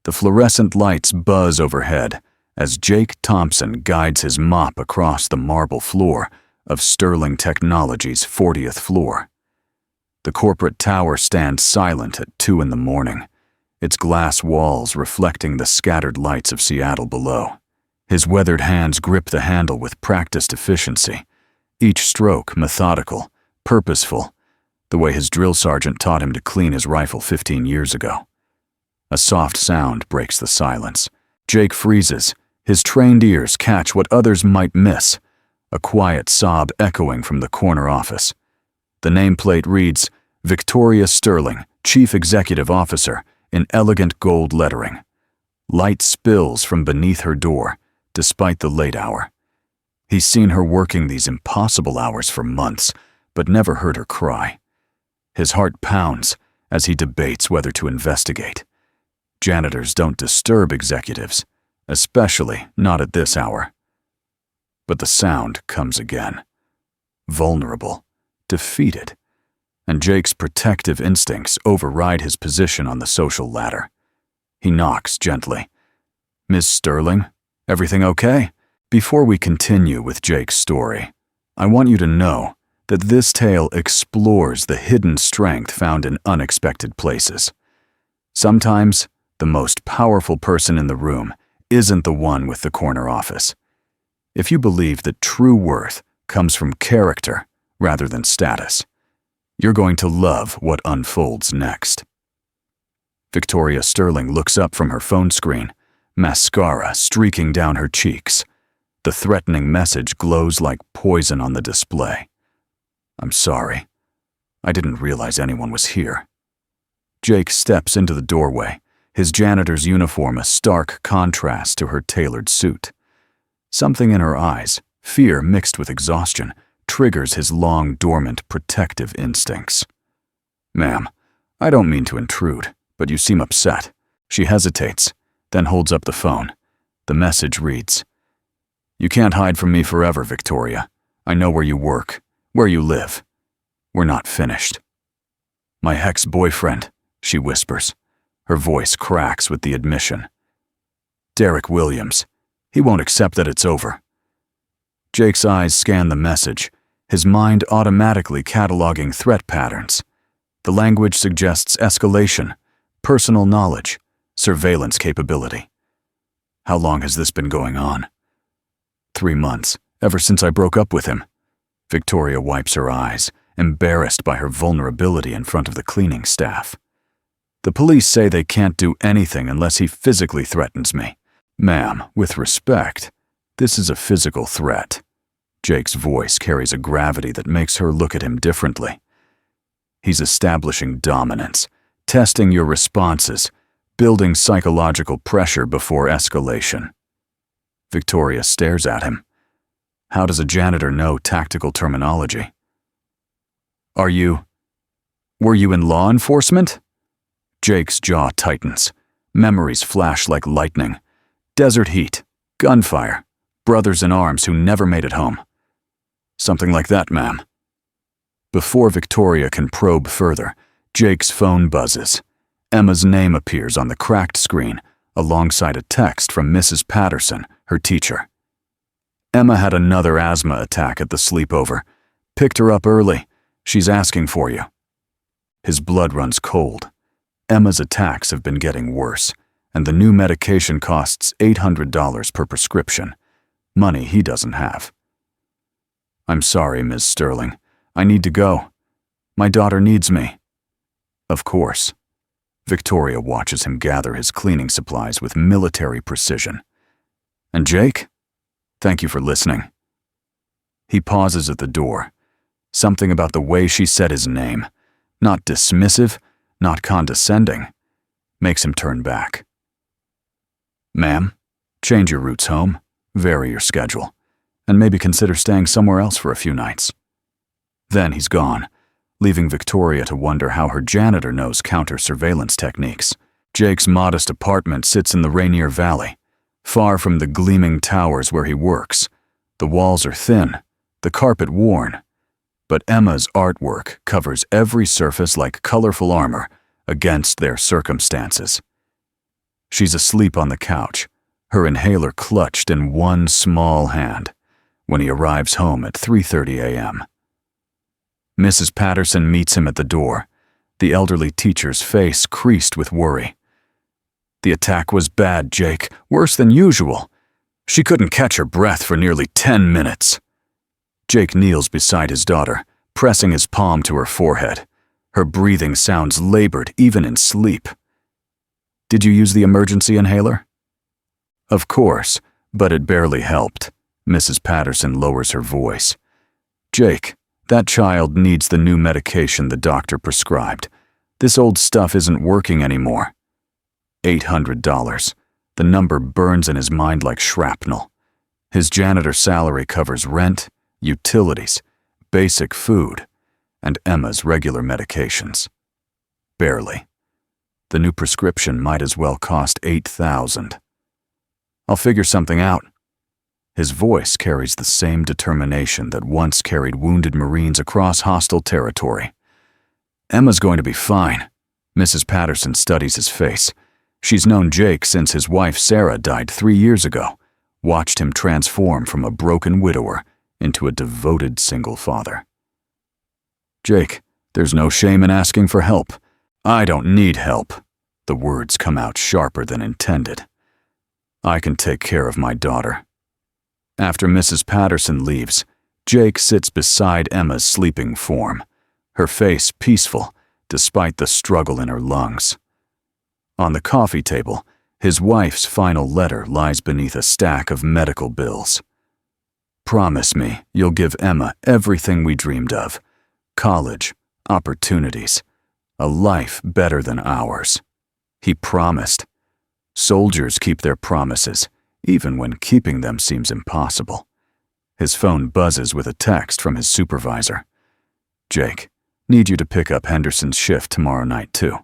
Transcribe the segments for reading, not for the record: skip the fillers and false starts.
The fluorescent lights buzz overhead as Jake Thompson guides his mop across the marble floor of Sterling Technologies' 40th floor. The corporate tower stands silent at 2 in the morning, its glass walls reflecting the scattered lights of Seattle below. His weathered hands grip the handle with practiced efficiency, each stroke methodical, purposeful, the way his drill sergeant taught him to clean his rifle 15 years ago. A soft sound breaks the silence. Jake freezes. His trained ears catch what others might miss, a quiet sob echoing from the corner office. The nameplate reads, Victoria Sterling, Chief Executive Officer, in elegant gold lettering. Light spills from beneath her door, despite the late hour. He's seen her working these impossible hours for months, but never heard her cry. His heart pounds as he debates whether to investigate. Janitors don't disturb executives, especially not at this hour. But the sound comes again. Vulnerable, defeated, and Jake's protective instincts override his position on the social ladder. He knocks gently. Ms. Sterling, everything okay? Before we continue with Jake's story, I want you to know that this tale explores the hidden strength found in unexpected places. Sometimes, the most powerful person in the room isn't the one with the corner office. If you believe that true worth comes from character rather than status, you're going to love what unfolds next. Victoria Sterling looks up from her phone screen, mascara streaking down her cheeks. The threatening message glows like poison on the display. I'm sorry. I didn't realize anyone was here. Jake steps into the doorway, his janitor's uniform a stark contrast to her tailored suit. Something in her eyes, fear mixed with exhaustion, triggers his long dormant protective instincts. Ma'am, I don't mean to intrude, but you seem upset. She hesitates, then holds up the phone. The message reads, You can't hide from me forever, Victoria. I know where you work, where you live. We're not finished. My ex-boyfriend, she whispers. Her voice cracks with the admission. Derek Williams. He won't accept that it's over. Jake's eyes scan the message, his mind automatically cataloging threat patterns. The language suggests escalation, personal knowledge, surveillance capability. How long has this been going on? 3 months, ever since I broke up with him. Victoria wipes her eyes, embarrassed by her vulnerability in front of the cleaning staff. The police say they can't do anything unless he physically threatens me. Ma'am, with respect, this is a physical threat. Jake's voice carries a gravity that makes her look at him differently. He's establishing dominance, testing your responses, building psychological pressure before escalation. Victoria stares at him. How does a janitor know tactical terminology? Were you in law enforcement? Jake's jaw tightens. Memories flash like lightning. Desert heat, gunfire, brothers in arms who never made it home. Something like that, ma'am. Before Victoria can probe further, Jake's phone buzzes. Emma's name appears on the cracked screen, alongside a text from Mrs. Patterson, her teacher. Emma had another asthma attack at the sleepover. Picked her up early. She's asking for you. His blood runs cold. Emma's attacks have been getting worse, and the new medication costs $800 per prescription, money he doesn't have. I'm sorry, Ms. Sterling. I need to go. My daughter needs me. Of course. Victoria watches him gather his cleaning supplies with military precision. And Jake? Thank you for listening. He pauses at the door. Something about the way she said his name, not dismissive, not condescending, makes him turn back. Ma'am, change your routes home, vary your schedule, and maybe consider staying somewhere else for a few nights. Then he's gone, leaving Victoria to wonder how her janitor knows counter-surveillance techniques. Jake's modest apartment sits in the Rainier Valley, far from the gleaming towers where he works. The walls are thin, the carpet worn, but Emma's artwork covers every surface like colorful armor against their circumstances. She's asleep on the couch, her inhaler clutched in one small hand, when he arrives home at 3:30 a.m. Mrs. Patterson meets him at the door, the elderly teacher's face creased with worry. "The attack was bad, Jake, worse than usual. She couldn't catch her breath for nearly 10 minutes. Jake kneels beside his daughter, pressing his palm to her forehead. Her breathing sounds labored even in sleep. "Did you use the emergency inhaler?" "Of course, but it barely helped." Mrs. Patterson lowers her voice. "Jake, that child needs the new medication the doctor prescribed. This old stuff isn't working anymore." $800. The number burns in his mind like shrapnel. His janitor salary covers rent, utilities, basic food, and Emma's regular medications. Barely. The new prescription might as well cost $8,000. "I'll figure something out." His voice carries the same determination that once carried wounded Marines across hostile territory. "Emma's going to be fine." Mrs. Patterson studies his face. She's known Jake since his wife Sarah died 3 years ago, watched him transform from a broken widower into a devoted single father. "Jake, there's no shame in asking for help." "I don't need help." The words come out sharper than intended. "I can take care of my daughter." After Mrs. Patterson leaves, Jake sits beside Emma's sleeping form, her face peaceful despite the struggle in her lungs. On the coffee table, his wife's final letter lies beneath a stack of medical bills. "Promise me you'll give Emma everything we dreamed of. College, opportunities, a life better than ours." He promised. Soldiers keep their promises, even when keeping them seems impossible. His phone buzzes with a text from his supervisor. "Jake, need you to pick up Henderson's shift tomorrow night too.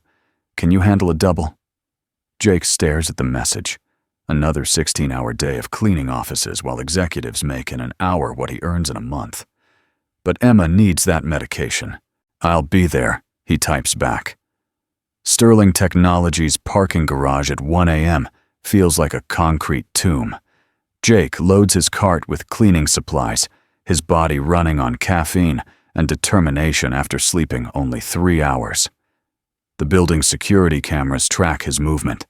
Can you handle a double?" Jake stares at the message. Another 16-hour day of cleaning offices while executives make in an hour what he earns in a month. "But Emma needs that medication." "I'll be there," he types back. Sterling Technologies' parking garage at 1 a.m. feels like a concrete tomb. Jake loads his cart with cleaning supplies, his body running on caffeine and determination after sleeping only 3 hours. The building's security cameras track his movement.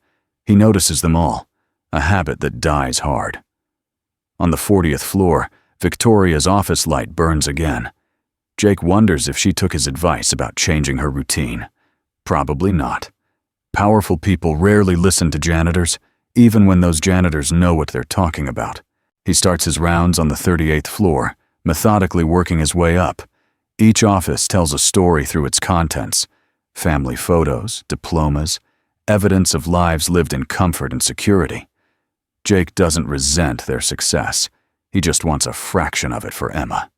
He notices them all, a habit that dies hard. On the 40th floor, Victoria's office light burns again. Jake wonders if she took his advice about changing her routine. Probably not. Powerful people rarely listen to janitors, even when those janitors know what they're talking about. He starts his rounds on the 38th floor, methodically working his way up. Each office tells a story through its contents: family photos, diplomas, evidence of lives lived in comfort and security. Jake doesn't resent their success. He just wants a fraction of it for Emma.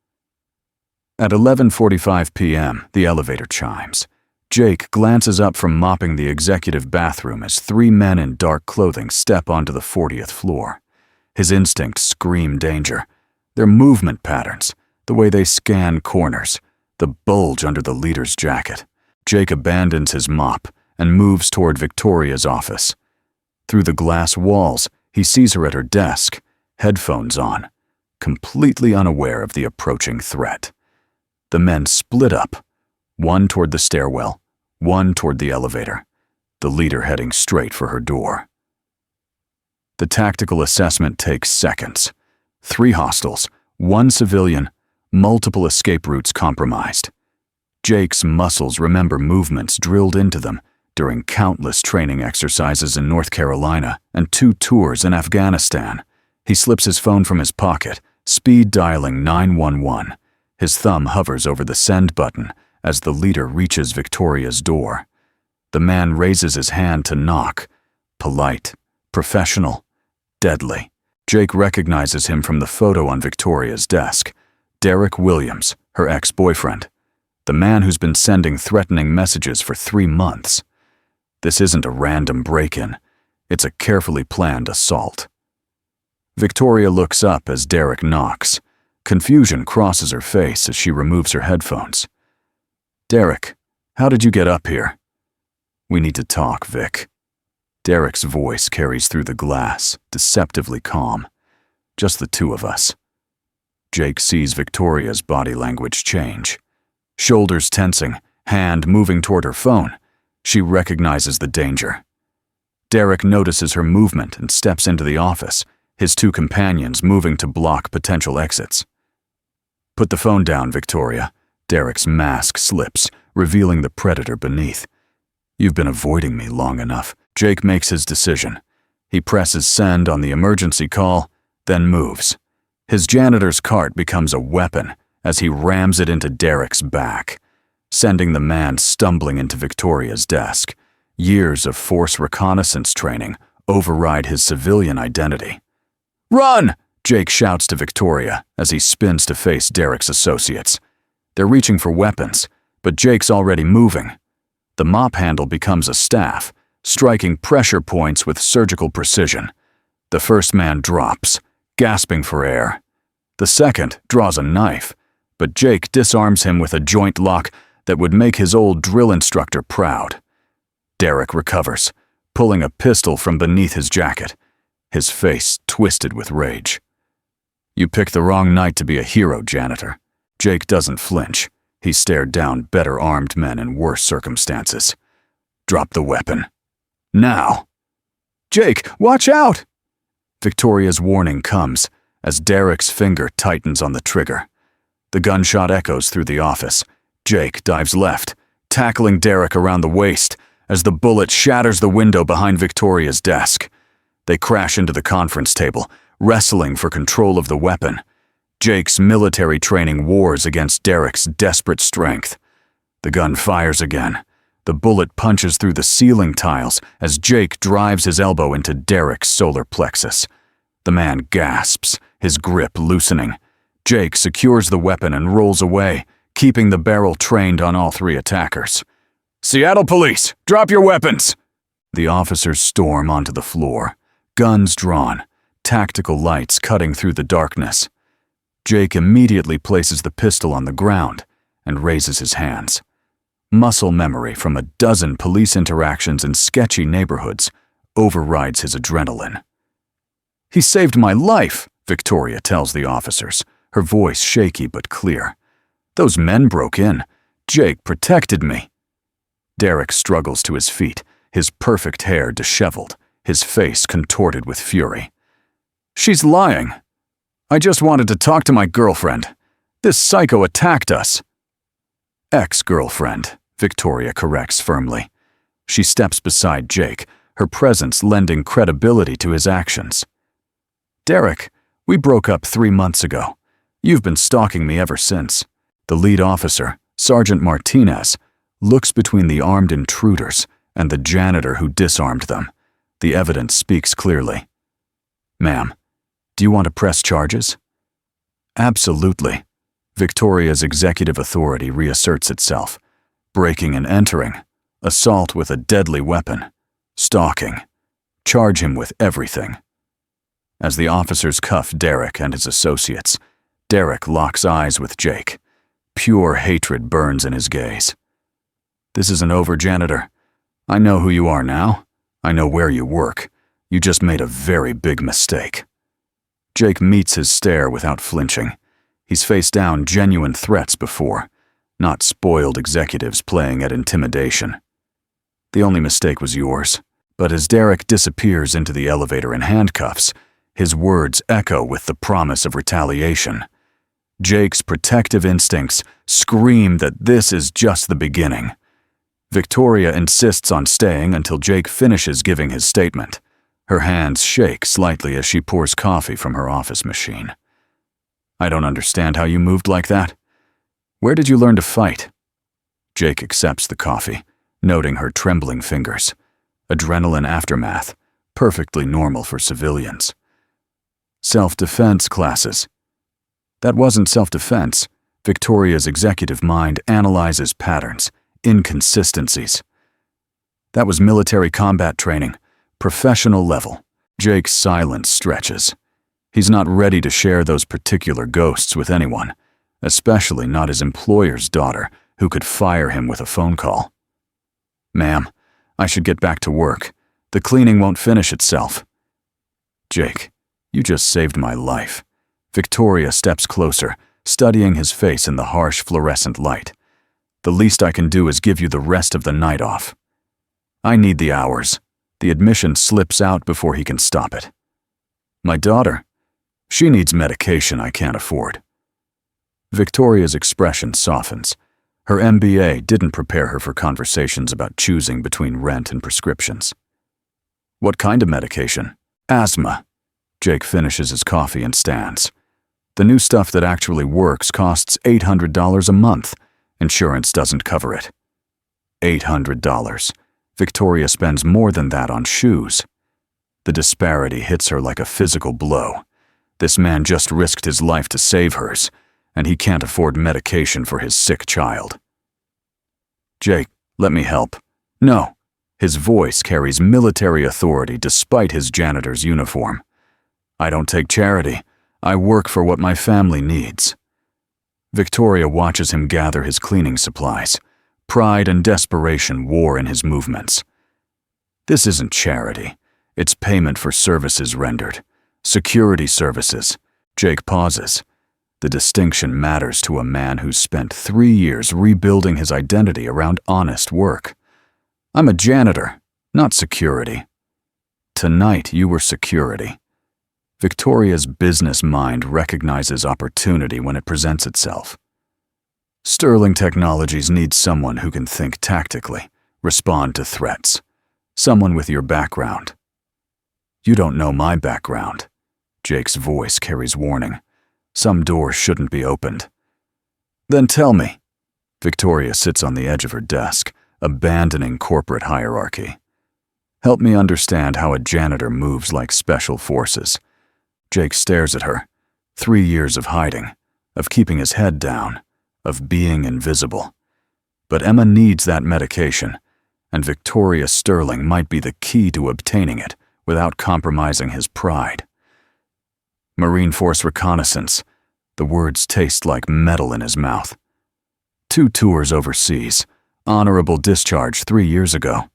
At 11:45 p.m., the elevator chimes. Jake glances up from mopping the executive bathroom as 3 men in dark clothing step onto the 40th floor. His instincts scream danger. Their movement patterns, the way they scan corners, the bulge under the leader's jacket. Jake abandons his mop and moves toward Victoria's office. Through the glass walls, he sees her at her desk, headphones on, completely unaware of the approaching threat. The men split up, one toward the stairwell, one toward the elevator, the leader heading straight for her door. The tactical assessment takes seconds. 3 hostiles, 1 civilian, multiple escape routes compromised. Jake's muscles remember movements drilled into them during countless training exercises in North Carolina and 2 tours in Afghanistan. He slips his phone from his pocket, speed dialing 911. His thumb hovers over the send button as the leader reaches Victoria's door. The man raises his hand to knock. Polite, professional, deadly. Jake recognizes him from the photo on Victoria's desk. Derek Williams, her ex-boyfriend. The man who's been sending threatening messages for 3 months. This isn't a random break-in. It's a carefully planned assault. Victoria looks up as Derek knocks. Confusion crosses her face as she removes her headphones. "Derek, how did you get up here?" "We need to talk, Vic." Derek's voice carries through the glass, deceptively calm. Just the two of us. Jake sees Victoria's body language change. Shoulders tensing, hand moving toward her phone. She recognizes the danger. Derek notices her movement and steps into the office, his two companions moving to block potential exits. "Put the phone down, Victoria." Derek's mask slips, revealing the predator beneath. "You've been avoiding me long enough." Jake makes his decision. He presses send on the emergency call, then moves. His janitor's cart becomes a weapon as he rams it into Derek's back, sending the man stumbling into Victoria's desk. Years of force reconnaissance training override his civilian identity. "Run!" Jake shouts to Victoria as he spins to face Derek's associates. They're reaching for weapons, but Jake's already moving. The mop handle becomes a staff, striking pressure points with surgical precision. The first man drops, gasping for air. The second draws a knife, but Jake disarms him with a joint lock that would make his old drill instructor proud. Derek recovers, pulling a pistol from beneath his jacket, his face twisted with rage. "You picked the wrong night to be a hero, Janitor." Jake doesn't flinch. He stared down better armed men in worse circumstances. "Drop the weapon. Now!" "Jake, watch out!" Victoria's warning comes as Derek's finger tightens on the trigger. The gunshot echoes through the office. Jake dives left, tackling Derek around the waist as the bullet shatters the window behind Victoria's desk. They crash into the conference table, wrestling for control of the weapon. Jake's military training wars against Derek's desperate strength. The gun fires again. The bullet punches through the ceiling tiles as Jake drives his elbow into Derek's solar plexus. The man gasps, his grip loosening. Jake secures the weapon and rolls away, keeping the barrel trained on all three attackers. "Seattle Police, drop your weapons!" The officers storm onto the floor, guns drawn, tactical lights cutting through the darkness. Jake immediately places the pistol on the ground and raises his hands. Muscle memory from a dozen police interactions in sketchy neighborhoods overrides his adrenaline. "He saved my life," Victoria tells the officers, her voice shaky but clear. "Those men broke in. Jake protected me." Derek struggles to his feet, his perfect hair disheveled, his face contorted with fury. "She's lying. I just wanted to talk to my girlfriend. This psycho attacked us." "Ex-girlfriend," Victoria corrects firmly. She steps beside Jake, her presence lending credibility to his actions. "Derek, we broke up 3 months ago. You've been stalking me ever since." The lead officer, Sergeant Martinez, looks between the armed intruders and the janitor who disarmed them. The evidence speaks clearly. "Ma'am, do you want to press charges?" "Absolutely." Victoria's executive authority reasserts itself. Breaking and entering, assault with a deadly weapon, stalking. Charge him with everything. As the officers cuff Derek and his associates, Derek locks eyes with Jake. Pure hatred burns in his gaze. "This isn't over, Janitor. I know who you are now. I know where you work. You just made a very big mistake." Jake meets his stare without flinching. He's faced down genuine threats before, not spoiled executives playing at intimidation. "The only mistake was yours." But as Derek disappears into the elevator in handcuffs, his words echo with the promise of retaliation. Jake's protective instincts scream that this is just the beginning. Victoria insists on staying until Jake finishes giving his statement. Her hands shake slightly as she pours coffee from her office machine. "I don't understand how you moved like that. Where did you learn to fight?" Jake accepts the coffee, noting her trembling fingers. Adrenaline aftermath, perfectly normal for civilians. "Self-defense classes." That wasn't self-defense. Victoria's executive mind analyzes patterns, inconsistencies. "That was military combat training, professional level." Jake's silence stretches. He's not ready to share those particular ghosts with anyone, especially not his employer's daughter, who could fire him with a phone call. "Ma'am, I should get back to work. The cleaning won't finish itself. Jake, you just saved my life. Victoria steps closer, studying his face in the harsh fluorescent light. The least I can do is give you the rest of the night off. I need the hours. The admission slips out before he can stop it. My daughter, she needs medication I can't afford. Victoria's expression softens. Her MBA didn't prepare her for conversations about choosing between rent and prescriptions. What kind of medication? Asthma. Jake finishes his coffee and stands. The new stuff that actually works costs $800 a month. Insurance doesn't cover it. $800. Victoria spends more than that on shoes. The disparity hits her like a physical blow. This man just risked his life to save hers, and he can't afford medication for his sick child. Jake, let me help. No. His voice carries military authority despite his janitor's uniform. I don't take charity. I work for what my family needs. Victoria watches him gather his cleaning supplies. Pride and desperation war in his movements. This isn't charity. It's payment for services rendered. Security services. Jake pauses. The distinction matters to a man who's spent 3 years rebuilding his identity around honest work. I'm a janitor, not security. Tonight you were security. Victoria's business mind recognizes opportunity when it presents itself. Sterling Technologies needs someone who can think tactically, respond to threats. Someone with your background. You don't know my background. Jake's voice carries warning. Some doors shouldn't be opened. Then tell me. Victoria sits on the edge of her desk, abandoning corporate hierarchy. Help me understand how a janitor moves like special forces. Jake stares at her. 3 years of hiding, of keeping his head down, of being invisible. But Emma needs that medication, and Victoria Sterling might be the key to obtaining it without compromising his pride. Marine Force reconnaissance. The words taste like metal in his mouth. 2 tours overseas. Honorable discharge 3 years ago.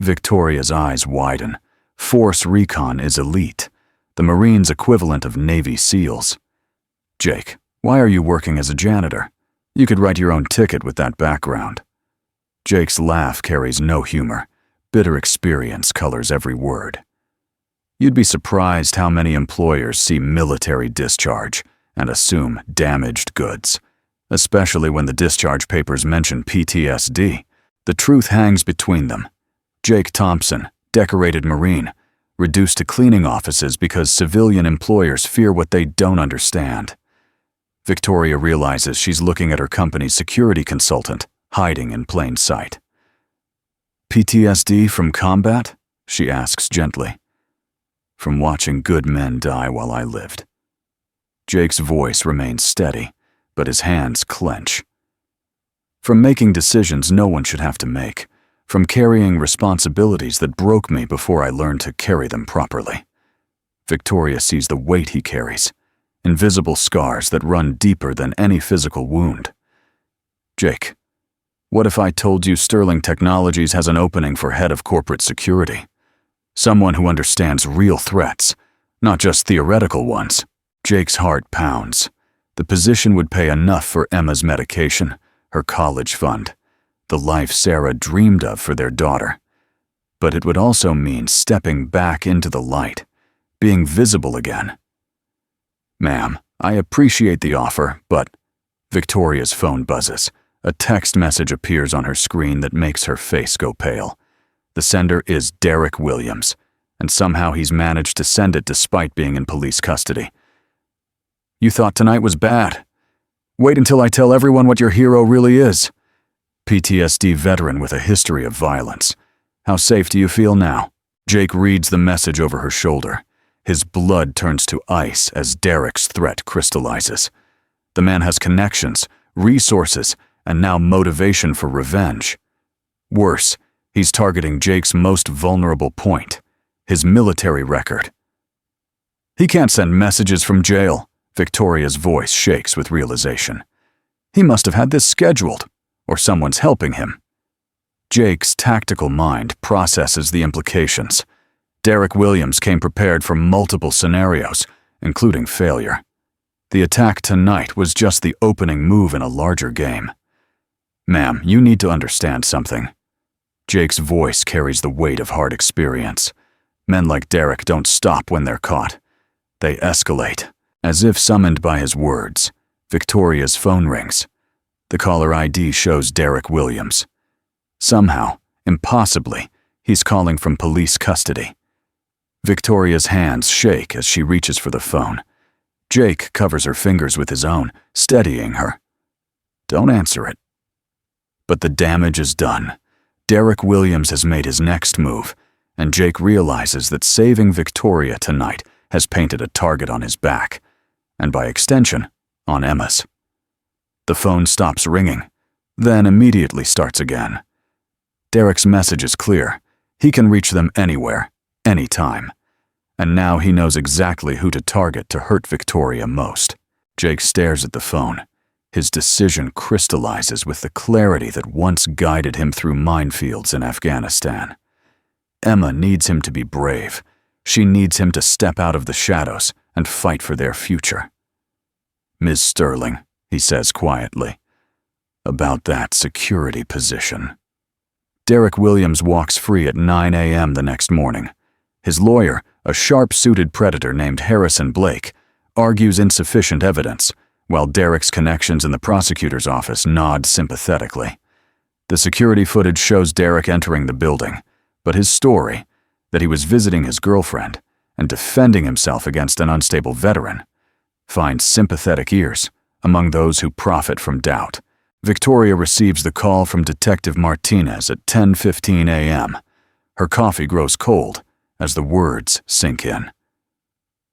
Victoria's eyes widen. Force recon is elite. The Marines' equivalent of Navy SEALs. Jake, why are you working as a janitor? You could write your own ticket with that background. Jake's laugh carries no humor. Bitter experience colors every word. You'd be surprised how many employers see military discharge and assume damaged goods, especially when the discharge papers mention PTSD. The truth hangs between them. Jake Thompson, decorated Marine, reduced to cleaning offices because civilian employers fear what they don't understand. Victoria realizes she's looking at her company's security consultant, hiding in plain sight. PTSD from combat? She asks gently. From watching good men die while I lived. Jake's voice remains steady, but his hands clench. From making decisions no one should have to make. From carrying responsibilities that broke me before I learned to carry them properly. Victoria sees the weight he carries, invisible scars that run deeper than any physical wound. Jake, what if I told you Sterling Technologies has an opening for head of corporate security? Someone who understands real threats, not just theoretical ones. Jake's heart pounds. The position would pay enough for Emma's medication, her college fund, the life Sarah dreamed of for their daughter. But it would also mean stepping back into the light, being visible again. Ma'am, I appreciate the offer, but... Victoria's phone buzzes. A text message appears on her screen that makes her face go pale. The sender is Derek Williams, and somehow he's managed to send it despite being in police custody. You thought tonight was bad. Wait until I tell everyone what your hero really is. PTSD veteran with a history of violence. How safe do you feel now? Jake reads the message over her shoulder. His blood turns to ice as Derek's threat crystallizes. The man has connections, resources, and now motivation for revenge. Worse, he's targeting Jake's most vulnerable point, his military record. He can't send messages from jail. Victoria's voice shakes with realization. He must have had this scheduled. Or someone's helping him. Jake's tactical mind processes the implications. Derek Williams came prepared for multiple scenarios, including failure. The attack tonight was just the opening move in a larger game. "Ma'am, you need to understand something." Jake's voice carries the weight of hard experience. Men like Derek don't stop when they're caught. They escalate. As if summoned by his words, Victoria's phone rings. The caller ID shows Derek Williams. Somehow, impossibly, he's calling from police custody. Victoria's hands shake as she reaches for the phone. Jake covers her fingers with his own, steadying her. "Don't answer it." But the damage is done. Derek Williams has made his next move, and Jake realizes that saving Victoria tonight has painted a target on his back, and by extension, on Emma's. The phone stops ringing, then immediately starts again. Derek's message is clear. He can reach them anywhere, anytime. And now he knows exactly who to target to hurt Victoria most. Jake stares at the phone. His decision crystallizes with the clarity that once guided him through minefields in Afghanistan. Emma needs him to be brave. She needs him to step out of the shadows and fight for their future. "Ms. Sterling," he says quietly, "about that security position." Derek Williams walks free at 9 a.m. the next morning. His lawyer, a sharp-suited predator named Harrison Blake, argues insufficient evidence, while Derek's connections in the prosecutor's office nod sympathetically. The security footage shows Derek entering the building, but his story, that he was visiting his girlfriend and defending himself against an unstable veteran, finds sympathetic ears among those who profit from doubt. Victoria receives the call from Detective Martinez at 10:15 a.m. Her coffee grows cold as the words sink in.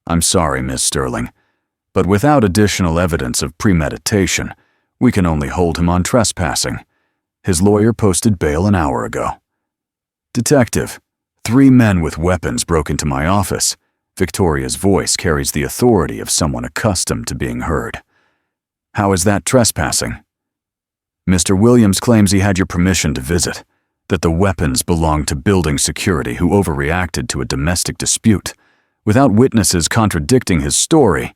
"I'm sorry, Miss Sterling, but without additional evidence of premeditation, we can only hold him on trespassing. His lawyer posted bail an hour ago." "Detective, 3 men with weapons broke into my office." Victoria's voice carries the authority of someone accustomed to being heard. "How is that trespassing?" "Mr. Williams claims he had your permission to visit, that the weapons belonged to building security who overreacted to a domestic dispute, without witnesses contradicting his story."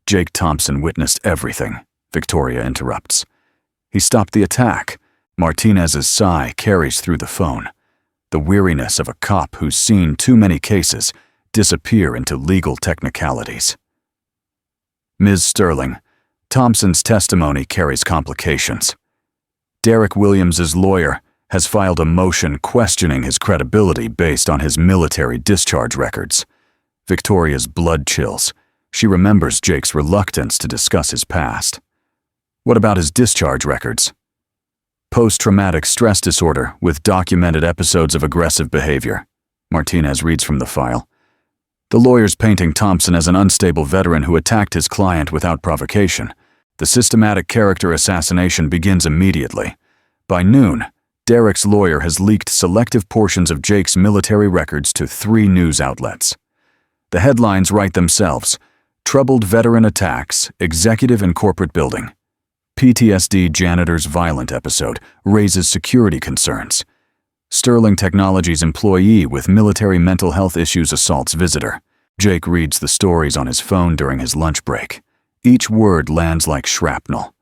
"Jake Thompson witnessed everything," Victoria interrupts. "He stopped the attack." Martinez's sigh carries through the phone. The weariness of a cop who's seen too many cases disappear into legal technicalities. "Ms. Sterling, Thompson's testimony carries complications. Derek Williams's lawyer has filed a motion questioning his credibility based on his military discharge records." Victoria's blood chills. She remembers Jake's reluctance to discuss his past. "What about his discharge records?" "Post-traumatic stress disorder with documented episodes of aggressive behavior." Martinez reads from the file. "The lawyer's painting Thompson as an unstable veteran who attacked his client without provocation. The systematic character assassination begins immediately. By noon, Derek's lawyer has leaked selective portions of Jake's military records to 3 news outlets. The headlines write themselves: "Troubled veteran attacks, executive and corporate building. PTSD janitor's violent episode raises security concerns. Sterling Technologies employee with military mental health issues assaults visitor." Jake reads the stories on his phone during his lunch break. Each word lands like shrapnel.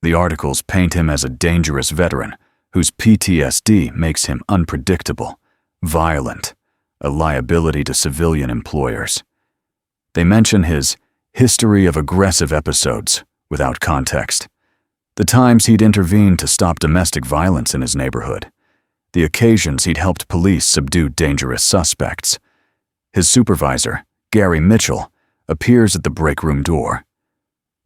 The articles paint him as a dangerous veteran whose PTSD makes him unpredictable, violent, a liability to civilian employers. They mention his history of aggressive episodes without context. The times he'd intervened to stop domestic violence in his neighborhood. The occasions he'd helped police subdue dangerous suspects. His supervisor, Gary Mitchell, appears at the break room door.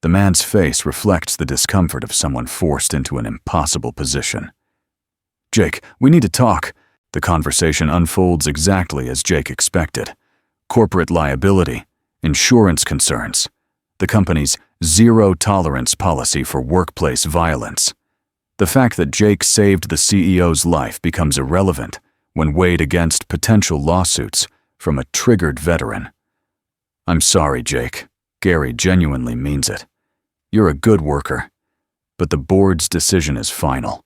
The man's face reflects the discomfort of someone forced into an impossible position. "Jake, we need to talk." The conversation unfolds exactly as Jake expected. Corporate liability, insurance concerns, the company's zero-tolerance policy for workplace violence. The fact that Jake saved the CEO's life becomes irrelevant when weighed against potential lawsuits from a triggered veteran. "I'm sorry, Jake." Gary genuinely means it. "You're a good worker, but the board's decision is final.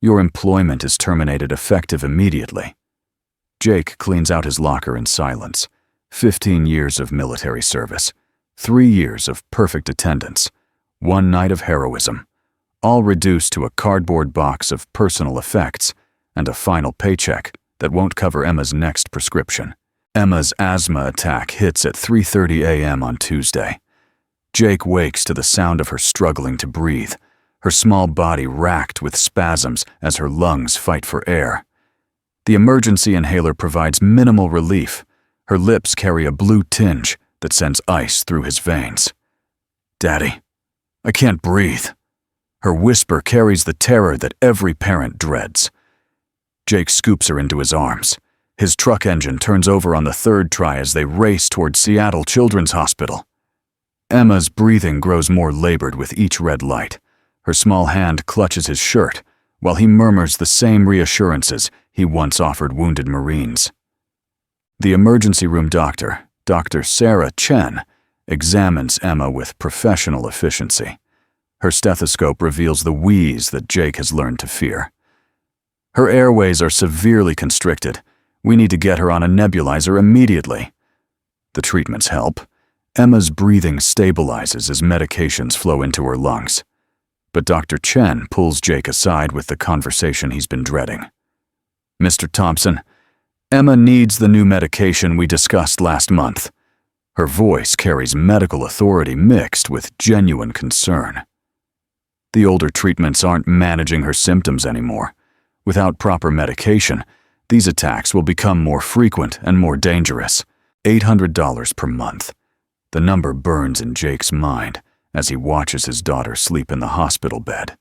Your employment is terminated effective immediately. Jake cleans out his locker in silence. 15 years of military service, 3 years of perfect attendance, 1 night of heroism, all reduced to a cardboard box of personal effects and a final paycheck that won't cover Emma's next prescription. Emma's asthma attack hits at 3:30 a.m. on Tuesday. Jake wakes to the sound of her struggling to breathe, her small body racked with spasms as her lungs fight for air. The emergency inhaler provides minimal relief. Her lips carry a blue tinge that sends ice through his veins. "Daddy, I can't breathe." Her whisper carries the terror that every parent dreads. Jake scoops her into his arms. His truck engine turns over on the 3rd try as they race toward Seattle Children's Hospital. Emma's breathing grows more labored with each red light. Her small hand clutches his shirt, while he murmurs the same reassurances he once offered wounded Marines. The emergency room doctor, Dr. Sarah Chen, examines Emma with professional efficiency. Her stethoscope reveals the wheeze that Jake has learned to fear. "Her airways are severely constricted. We need to get her on a nebulizer immediately." The treatments help. Emma's breathing stabilizes as medications flow into her lungs. But Dr. Chen pulls Jake aside with the conversation he's been dreading. "Mr. Thompson, Emma needs the new medication we discussed last month." Her voice carries medical authority mixed with genuine concern. The older treatments aren't managing her symptoms anymore. Without proper medication, these attacks will become more frequent and more dangerous. $800 per month. The number burns in Jake's mind as he watches his daughter sleep in the hospital bed.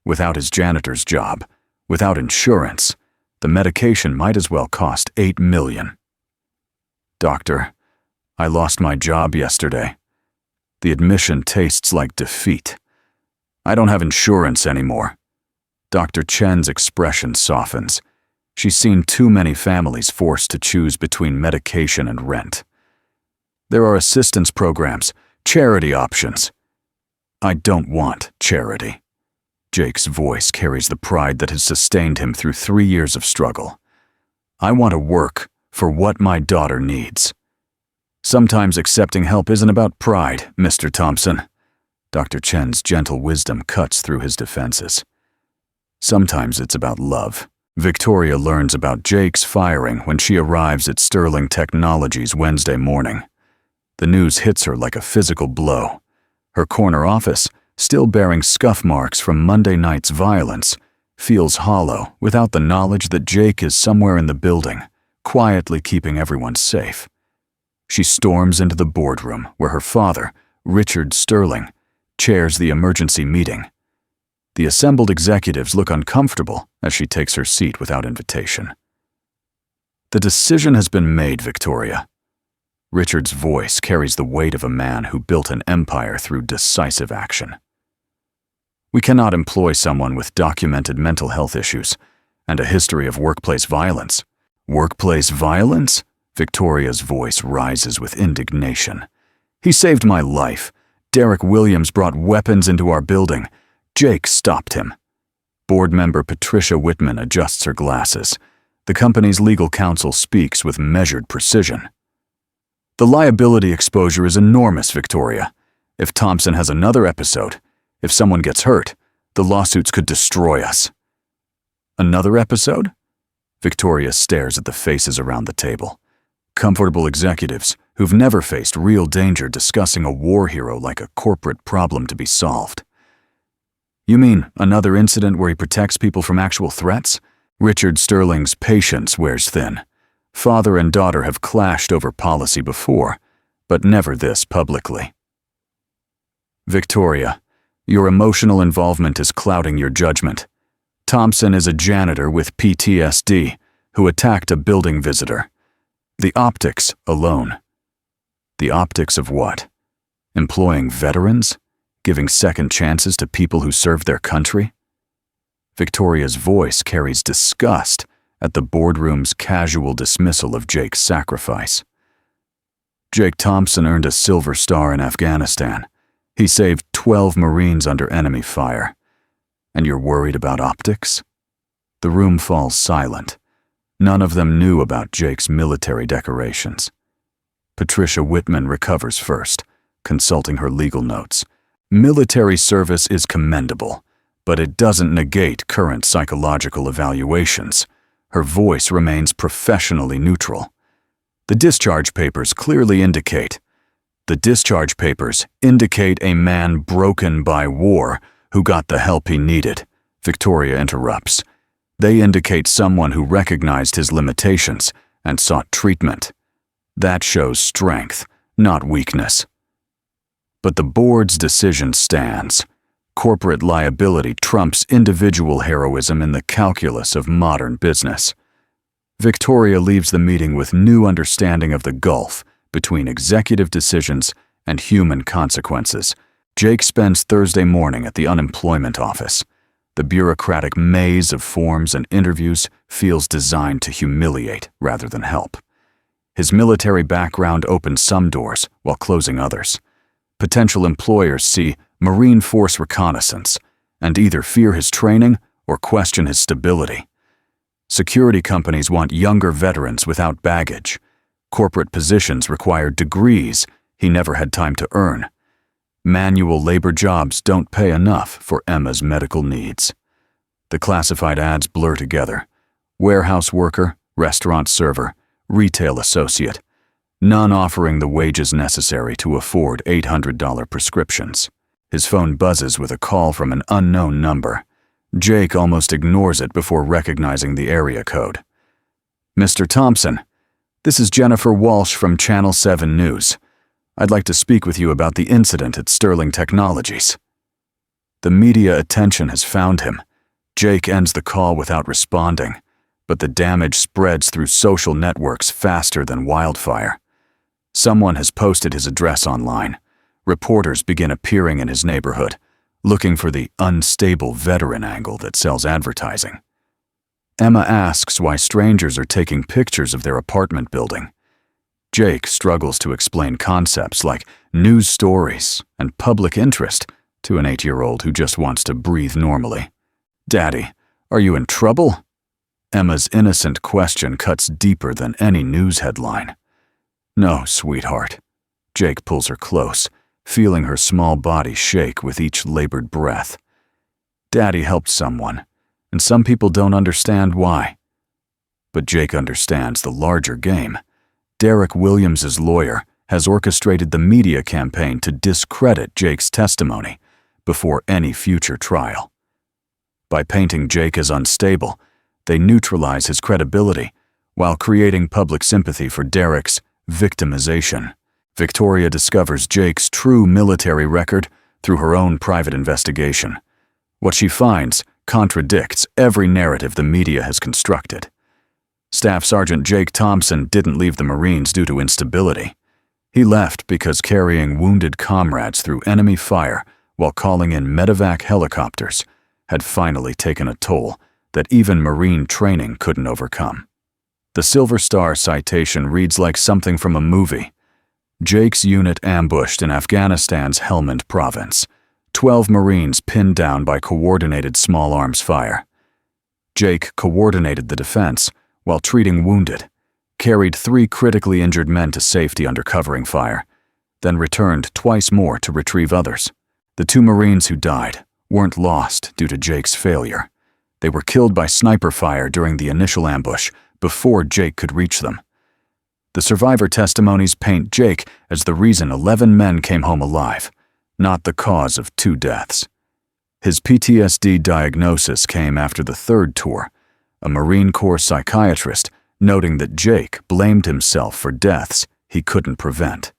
Without his janitor's job, without insurance, the medication might as well cost $8 million. "Doctor, I lost my job yesterday. The admission tastes like defeat. I don't have insurance anymore." Dr. Chen's expression softens. She's seen too many families forced to choose between medication and rent. "There are assistance programs, charity options." "I don't want charity." Jake's voice carries the pride that has sustained him through 3 years of struggle. "I want to work for what my daughter needs." "Sometimes accepting help isn't about pride, Mr. Thompson." Dr. Chen's gentle wisdom cuts through his defenses. "Sometimes it's about love." Victoria learns about Jake's firing when she arrives at Sterling Technologies Wednesday morning. The news hits her like a physical blow. Her corner office, still bearing scuff marks from Monday night's violence, feels hollow without the knowledge that Jake is somewhere in the building, quietly keeping everyone safe. She storms into the boardroom where her father, Richard Sterling, chairs the emergency meeting. The assembled executives look uncomfortable as she takes her seat without invitation. "The decision has been made, Victoria." Richard's voice carries the weight of a man who built an empire through decisive action. "We cannot employ someone with documented mental health issues and a history of workplace violence." "Workplace violence?" Victoria's voice rises with indignation. "He saved my life. Derek Williams brought weapons into our building. Jake stopped him." Board member Patricia Whitman adjusts her glasses. The company's legal counsel speaks with measured precision. "The liability exposure is enormous, Victoria. If Thompson has another episode, if someone gets hurt, the lawsuits could destroy us." "Another episode?" Victoria stares at the faces around the table. Comfortable executives who've never faced real danger discussing a war hero like a corporate problem to be solved. "You mean another incident where he protects people from actual threats?" Richard Sterling's patience wears thin. Father and daughter have clashed over policy before, but never this publicly. "Victoria, your emotional involvement is clouding your judgment. Thompson is a janitor with PTSD who attacked a building visitor. The optics alone." "The optics of what? Employing veterans? Giving second chances to people who served their country?" Victoria's voice carries disgust at the boardroom's casual dismissal of Jake's sacrifice. "Jake Thompson earned a Silver Star in Afghanistan. He saved 12 Marines under enemy fire. And you're worried about optics?" The room falls silent. None of them knew about Jake's military decorations. Patricia Whitman recovers first, consulting her legal notes. Military service is commendable, but it doesn't negate current psychological evaluations. Her voice remains professionally neutral. The discharge papers indicate a man broken by war who got the help he needed, Victoria interrupts. They indicate someone who recognized his limitations and sought treatment. That shows strength, not weakness. But the board's decision stands. Corporate liability trumps individual heroism in the calculus of modern business. Victoria leaves the meeting with new understanding of the gulf between executive decisions and human consequences. Jake spends Thursday morning at the unemployment office. The bureaucratic maze of forms and interviews feels designed to humiliate rather than help. His military background opens some doors while closing others. Potential employers see Marine Force reconnaissance and either fear his training or question his stability. Security companies want younger veterans without baggage. Corporate positions require degrees he never had time to earn. Manual labor jobs don't pay enough for Emma's medical needs. The classified ads blur together. Warehouse worker, restaurant server, retail associate. None offering the wages necessary to afford $800 prescriptions. His phone buzzes with a call from an unknown number. Jake almost ignores it before recognizing the area code. Mr. Thompson, this is Jennifer Walsh from Channel 7 News. I'd like to speak with you about the incident at Sterling Technologies. The media attention has found him. Jake ends the call without responding, but the damage spreads through social networks faster than wildfire. Someone has posted his address online. Reporters begin appearing in his neighborhood, looking for the unstable veteran angle that sells advertising. Emma asks why strangers are taking pictures of their apartment building. Jake struggles to explain concepts like news stories and public interest to an 8-year-old who just wants to breathe normally. Daddy, are you in trouble? Emma's innocent question cuts deeper than any news headline. No, sweetheart. Jake pulls her close, feeling her small body shake with each labored breath. Daddy helped someone, and some people don't understand why. But Jake understands the larger game. Derek Williams's lawyer has orchestrated the media campaign to discredit Jake's testimony before any future trial. By painting Jake as unstable, they neutralize his credibility while creating public sympathy for Derek's victimization. Victoria discovers Jake's true military record through her own private investigation. What she finds contradicts every narrative the media has constructed. Staff Sergeant Jake Thompson didn't leave the Marines due to instability. He left because carrying wounded comrades through enemy fire while calling in medevac helicopters had finally taken a toll that even Marine training couldn't overcome. The Silver Star citation reads like something from a movie. Jake's unit ambushed in Afghanistan's Helmand province. 12 Marines pinned down by coordinated small arms fire. Jake coordinated the defense while treating wounded, carried 3 critically injured men to safety under covering fire, then returned twice more to retrieve others. The 2 Marines who died weren't lost due to Jake's failure. They were killed by sniper fire during the initial ambush before Jake could reach them. The survivor testimonies paint Jake as the reason 11 men came home alive, not the cause of 2 deaths. His PTSD diagnosis came after the 3rd tour, a Marine Corps psychiatrist noting that Jake blamed himself for deaths he couldn't prevent,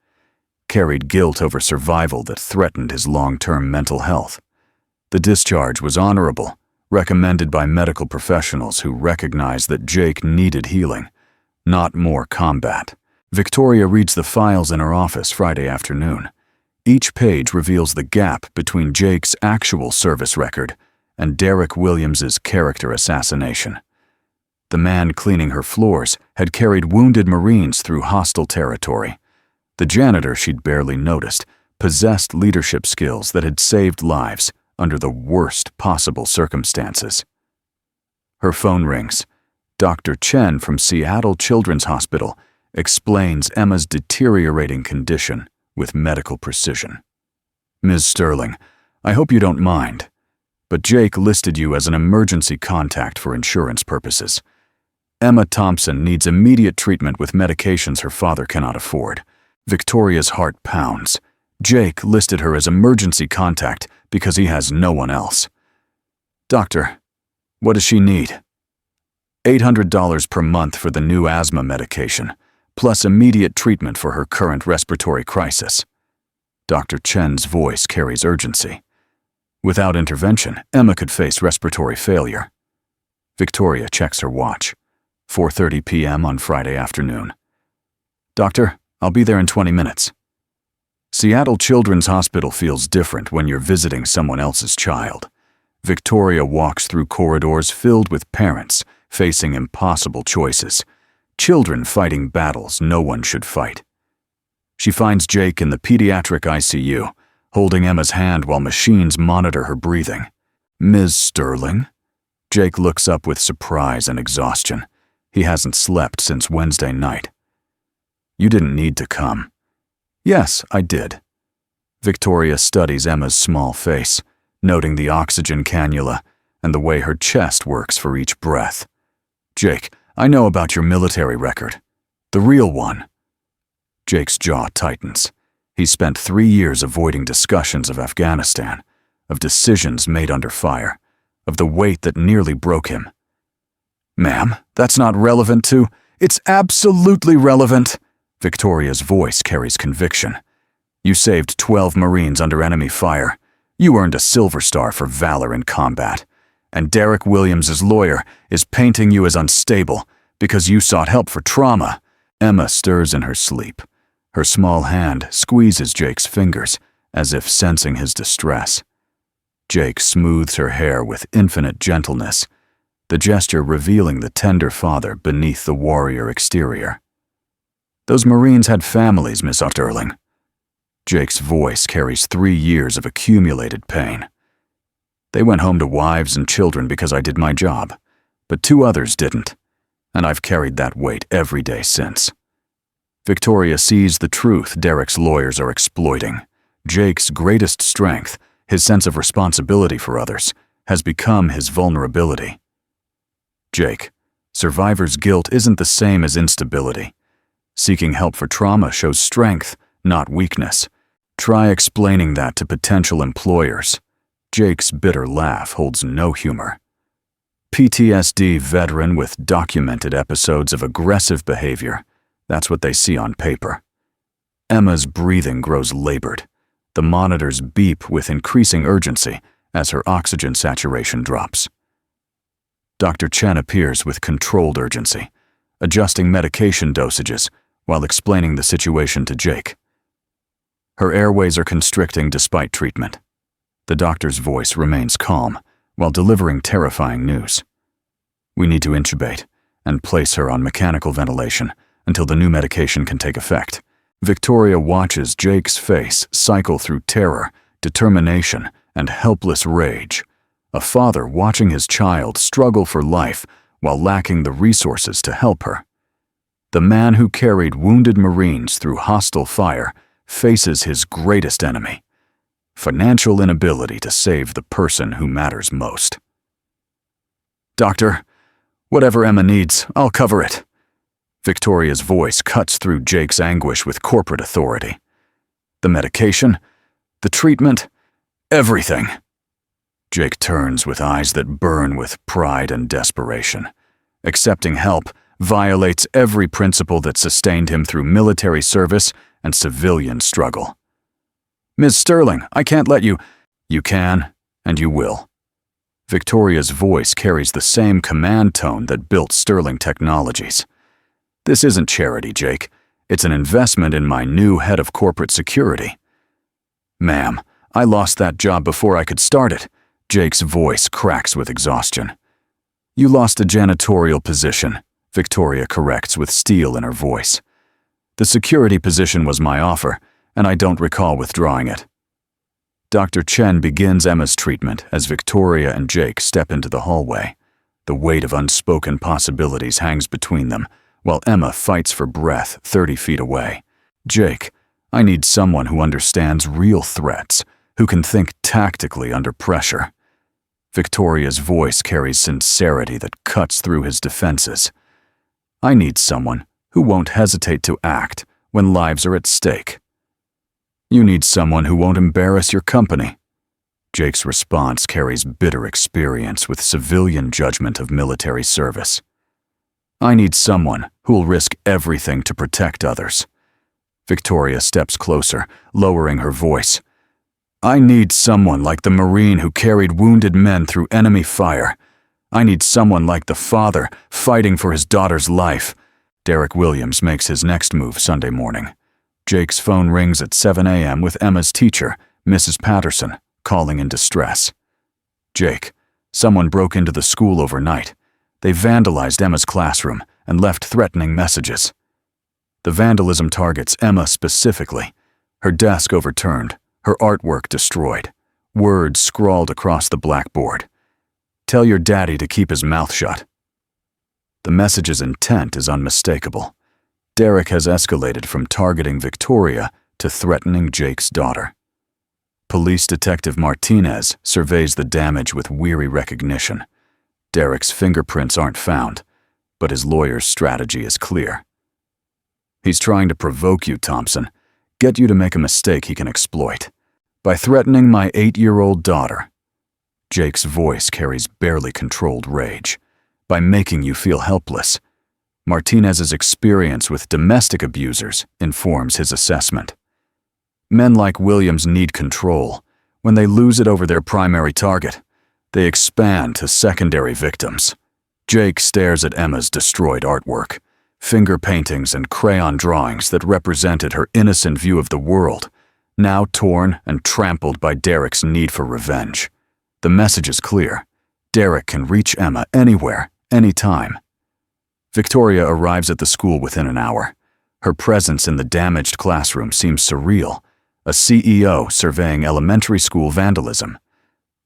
carried guilt over survival that threatened his long-term mental health. The discharge was honorable, recommended by medical professionals who recognized that Jake needed healing, not more combat. Victoria reads the files in her office Friday afternoon. Each page reveals the gap between Jake's actual service record and Derek Williams's character assassination. The man cleaning her floors had carried wounded Marines through hostile territory. The janitor she'd barely noticed possessed leadership skills that had saved lives under the worst possible circumstances. Her phone rings. Dr. Chen from Seattle Children's Hospital explains Emma's deteriorating condition with medical precision. Ms. Sterling, I hope you don't mind, but Jake listed you as an emergency contact for insurance purposes. Emma Thompson needs immediate treatment with medications her father cannot afford. Victoria's heart pounds. Jake listed her as emergency contact because he has no one else. Doctor, what does she need? $800 per month for the new asthma medication, plus immediate treatment for her current respiratory crisis. Dr. Chen's voice carries urgency. Without intervention, Emma could face respiratory failure. Victoria checks her watch. 4:30 p.m. on Friday afternoon. Doctor, I'll be there in 20 minutes. Seattle Children's Hospital feels different when you're visiting someone else's child. Victoria walks through corridors filled with parents facing impossible choices, children fighting battles no one should fight. She finds Jake in the pediatric ICU, holding Emma's hand while machines monitor her breathing. Ms. Sterling? Jake looks up with surprise and exhaustion. He hasn't slept since Wednesday night. You didn't need to come. Yes, I did. Victoria studies Emma's small face, noting the oxygen cannula and the way her chest works for each breath. Jake, I know about your military record. The real one. Jake's jaw tightens. He's spent 3 years avoiding discussions of Afghanistan, of decisions made under fire, of the weight that nearly broke him. Ma'am, that's not relevant to— It's absolutely relevant. Victoria's voice carries conviction. You saved 12 Marines under enemy fire. You earned a Silver Star for valor in combat. And Derek Williams' lawyer is painting you as unstable because you sought help for trauma. Emma stirs in her sleep. Her small hand squeezes Jake's fingers as if sensing his distress. Jake smooths her hair with infinite gentleness, the gesture revealing the tender father beneath the warrior exterior. Those Marines had families, Miss Sterling. Jake's voice carries 3 years of accumulated pain. They went home to wives and children because I did my job, but 2 others didn't, and I've carried that weight every day since. Victoria sees the truth Derek's lawyers are exploiting. Jake's greatest strength, his sense of responsibility for others, has become his vulnerability. Jake, survivor's guilt isn't the same as instability. Seeking help for trauma shows strength, not weakness. Try explaining that to potential employers. Jake's bitter laugh holds no humor. PTSD veteran with documented episodes of aggressive behavior. That's what they see on paper. Emma's breathing grows labored. The monitors beep with increasing urgency as her oxygen saturation drops. Dr. Chen appears with controlled urgency, adjusting medication dosages while explaining the situation to Jake. Her airways are constricting despite treatment. The doctor's voice remains calm while delivering terrifying news. We need to intubate and place her on mechanical ventilation until the new medication can take effect. Victoria watches Jake's face cycle through terror, determination, and helpless rage. A father watching his child struggle for life while lacking the resources to help her. The man who carried wounded Marines through hostile fire faces his greatest enemy: financial inability to save the person who matters most. Doctor, whatever Emma needs, I'll cover it. Victoria's voice cuts through Jake's anguish with corporate authority. The medication, the treatment, everything. Jake turns with eyes that burn with pride and desperation. Accepting help violates every principle that sustained him through military service and civilian struggle. Ms. Sterling, I can't let you— You can, and you will. Victoria's voice carries the same command tone that built Sterling Technologies. This isn't charity, Jake. It's an investment in my new head of corporate security. Ma'am, I lost that job before I could start it. Jake's voice cracks with exhaustion. You lost a janitorial position, Victoria corrects with steel in her voice. The security position was my offer, and I don't recall withdrawing it. Dr. Chen begins Emma's treatment as Victoria and Jake step into the hallway. The weight of unspoken possibilities hangs between them, while Emma fights for breath 30 feet away. Jake, I need someone who understands real threats, who can think tactically under pressure. Victoria's voice carries sincerity that cuts through his defenses. I need someone who won't hesitate to act when lives are at stake. You need someone who won't embarrass your company. Jake's response carries bitter experience with civilian judgment of military service. I need someone who will risk everything to protect others. Victoria steps closer, lowering her voice. I need someone like the Marine who carried wounded men through enemy fire. I need someone like the father fighting for his daughter's life. Derek Williams makes his next move Sunday morning. Jake's phone rings at 7 a.m. with Emma's teacher, Mrs. Patterson, calling in distress. Jake, someone broke into the school overnight. They vandalized Emma's classroom and left threatening messages. The vandalism targets Emma specifically. Her desk overturned, her artwork destroyed, words scrawled across the blackboard. Tell your daddy to keep his mouth shut. The message's intent is unmistakable. Derek has escalated from targeting Victoria to threatening Jake's daughter. Police Detective Martinez surveys the damage with weary recognition. Derek's fingerprints aren't found, but his lawyer's strategy is clear. He's trying to provoke you, Thompson, get you to make a mistake he can exploit. By threatening my 8-year-old daughter. Jake's voice carries barely controlled rage. By making you feel helpless. Martinez's experience with domestic abusers informs his assessment. Men like Williams need control. When they lose it over their primary target, they expand to secondary victims. Jake stares at Emma's destroyed artwork, finger paintings and crayon drawings that represented her innocent view of the world, now torn and trampled by Derek's need for revenge. The message is clear. Derek can reach Emma anywhere, anytime. Victoria arrives at the school within an hour. Her presence in the damaged classroom seems surreal, a CEO surveying elementary school vandalism.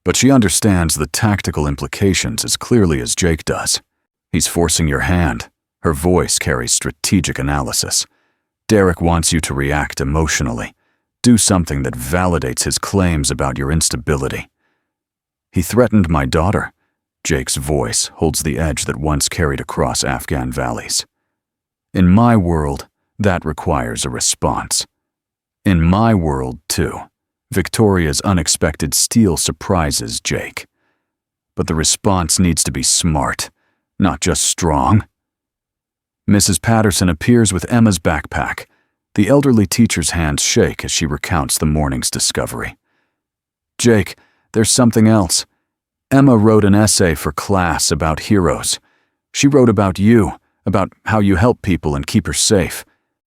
But she understands the tactical implications as clearly as Jake does. He's forcing your hand. Her voice carries strategic analysis. Derek wants you to react emotionally. Do something that validates his claims about your instability. He threatened my daughter. Jake's voice holds the edge that once carried across Afghan valleys. In my world, that requires a response. In my world, too, Victoria's unexpected steal surprises Jake. But the response needs to be smart, not just strong. Mrs. Patterson appears with Emma's backpack. The elderly teacher's hands shake as she recounts the morning's discovery. Jake, there's something else. Emma wrote an essay for class about heroes. She wrote about you, about how you help people and keep her safe.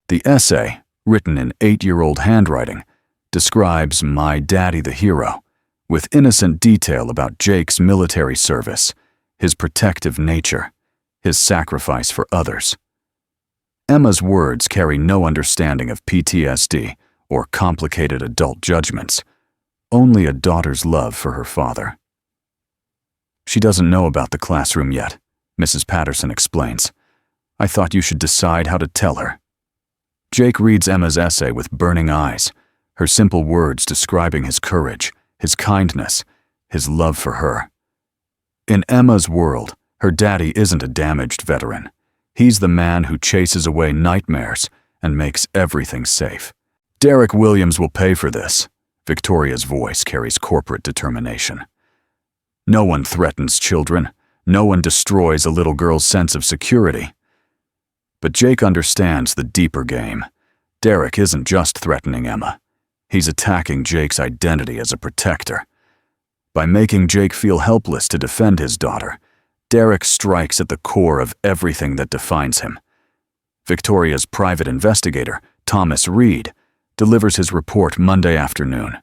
The essay, written in 8-year-old handwriting, describes my daddy the hero, with innocent detail about Jake's military service, his protective nature, his sacrifice for others. Emma's words carry no understanding of PTSD or complicated adult judgments, only a daughter's love for her father. She doesn't know about the classroom yet, Mrs. Patterson explains. I thought you should decide how to tell her. Jake reads Emma's essay with burning eyes, her simple words describing his courage, his kindness, his love for her. In Emma's world, her daddy isn't a damaged veteran. He's the man who chases away nightmares and makes everything safe. Derek Williams will pay for this. Victoria's voice carries corporate determination. No one threatens children. No one destroys a little girl's sense of security. But Jake understands the deeper game. Derek isn't just threatening Emma. He's attacking Jake's identity as a protector. By making Jake feel helpless to defend his daughter, Derek strikes at the core of everything that defines him. Victoria's private investigator, Thomas Reed, delivers his report Monday afternoon.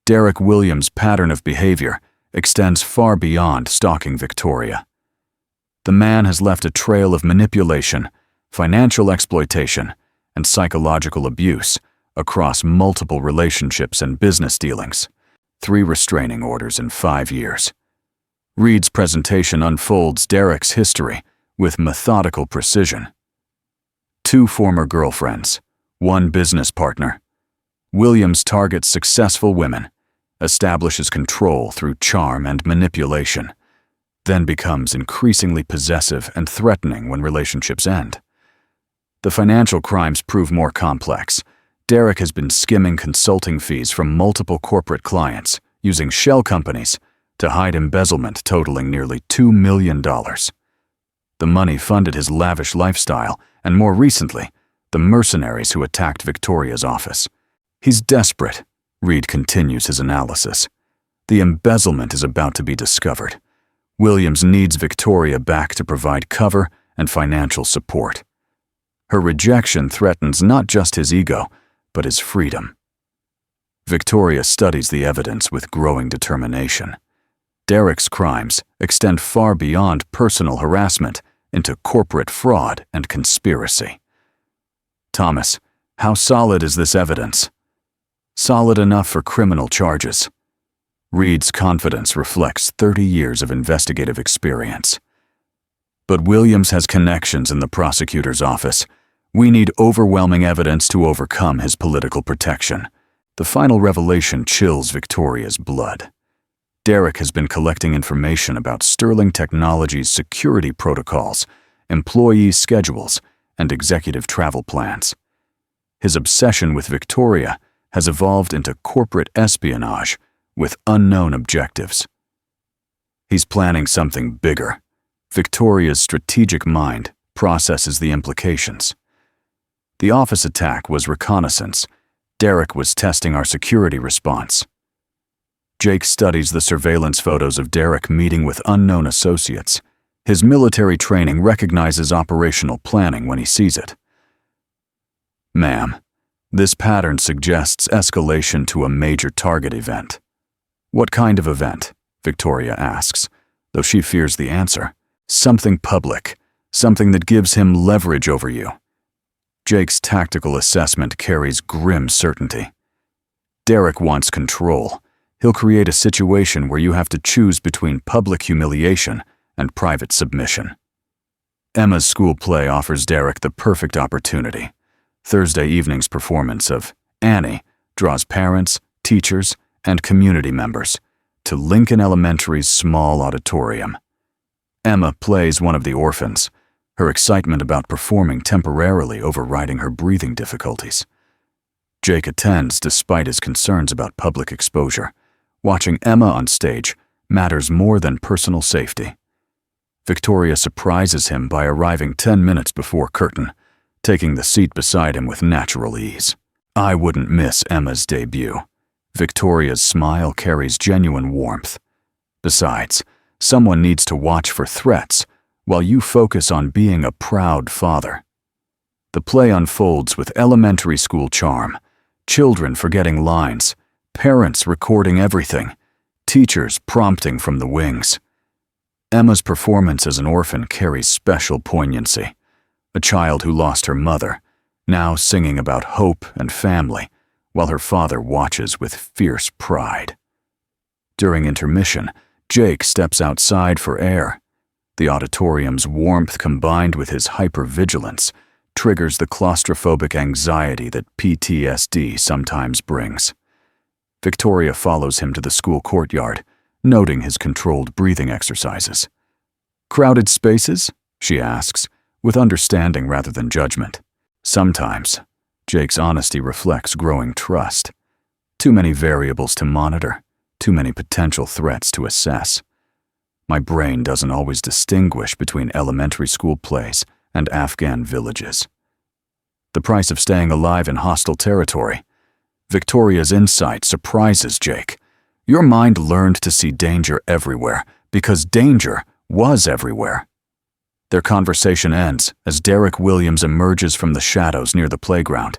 Derek Williams' pattern of behavior extends far beyond stalking Victoria. The man has left a trail of manipulation, financial exploitation, and psychological abuse across multiple relationships and business dealings. 3 restraining orders in 5 years. Reed's presentation unfolds Derek's history with methodical precision. 2 former girlfriends, 1 business partner. Williams targets successful women, establishes control through charm and manipulation, then becomes increasingly possessive and threatening when relationships end. The financial crimes prove more complex. Derek has been skimming consulting fees from multiple corporate clients, using shell companies to hide embezzlement totaling nearly $2 million. The money funded his lavish lifestyle and, more recently, the mercenaries who attacked Victoria's office. He's desperate. Reed continues his analysis. The embezzlement is about to be discovered. Williams needs Victoria back to provide cover and financial support. Her rejection threatens not just his ego, but his freedom. Victoria studies the evidence with growing determination. Derek's crimes extend far beyond personal harassment into corporate fraud and conspiracy. Thomas, how solid is this evidence? Solid enough for criminal charges. Reed's confidence reflects 30 years of investigative experience. But Williams has connections in the prosecutor's office. We need overwhelming evidence to overcome his political protection. The final revelation chills Victoria's blood. Derek has been collecting information about Sterling Technologies' security protocols, employee schedules, and executive travel plans. His obsession with Victoria has evolved into corporate espionage with unknown objectives. He's planning something bigger. Victoria's strategic mind processes the implications. The office attack was reconnaissance. Derek was testing our security response. Jake studies the surveillance photos of Derek meeting with unknown associates. His military training recognizes operational planning when he sees it. Ma'am, this pattern suggests escalation to a major target event. What kind of event? Victoria asks, though she fears the answer. Something public, something that gives him leverage over you. Jake's tactical assessment carries grim certainty. Derek wants control. He'll create a situation where you have to choose between public humiliation and private submission. Emma's school play offers Derek the perfect opportunity. Thursday evening's performance of Annie draws parents, teachers, and community members to Lincoln Elementary's small auditorium. Emma plays one of the orphans, her excitement about performing temporarily overriding her breathing difficulties. Jake attends despite his concerns about public exposure. Watching Emma on stage matters more than personal safety. Victoria surprises him by arriving 10 minutes before curtain, taking the seat beside him with natural ease. I wouldn't miss Emma's debut. Victoria's smile carries genuine warmth. Besides, someone needs to watch for threats while you focus on being a proud father. The play unfolds with elementary school charm, children forgetting lines, parents recording everything, teachers prompting from the wings. Emma's performance as an orphan carries special poignancy. A child who lost her mother, now singing about hope and family, while her father watches with fierce pride. During intermission, Jake steps outside for air. The auditorium's warmth combined with his hypervigilance triggers the claustrophobic anxiety that PTSD sometimes brings. Victoria follows him to the school courtyard, noting his controlled breathing exercises. Crowded spaces? She asks, with understanding rather than judgment. Sometimes, Jake's honesty reflects growing trust. Too many variables to monitor, too many potential threats to assess. My brain doesn't always distinguish between elementary school plays and Afghan villages. The price of staying alive in hostile territory. Victoria's insight surprises Jake. Your mind learned to see danger everywhere because danger was everywhere. Their conversation ends as Derek Williams emerges from the shadows near the playground.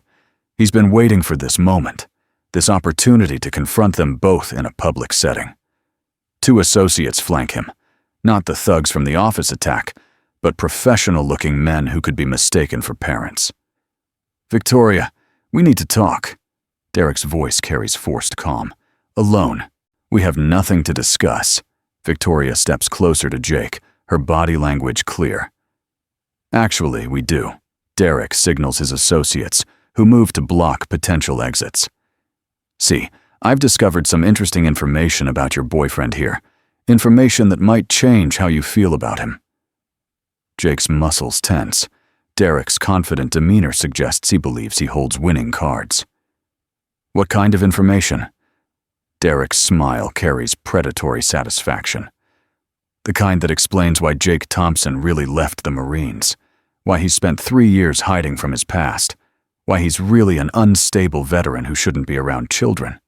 He's been waiting for this moment, this opportunity to confront them both in a public setting. 2 associates flank him, not the thugs from the office attack, but professional-looking men who could be mistaken for parents. Victoria, we need to talk. Derek's voice carries forced calm. Alone. We have nothing to discuss. Victoria steps closer to Jake, her body language clear. Actually, we do. Derek signals his associates, who move to block potential exits. See, I've discovered some interesting information about your boyfriend here. Information that might change how you feel about him. Jake's muscles tense. Derek's confident demeanor suggests he believes he holds winning cards. What kind of information? Derek's smile carries predatory satisfaction. The kind that explains why Jake Thompson really left the Marines, why he spent 3 years hiding from his past, why he's really an unstable veteran who shouldn't be around children.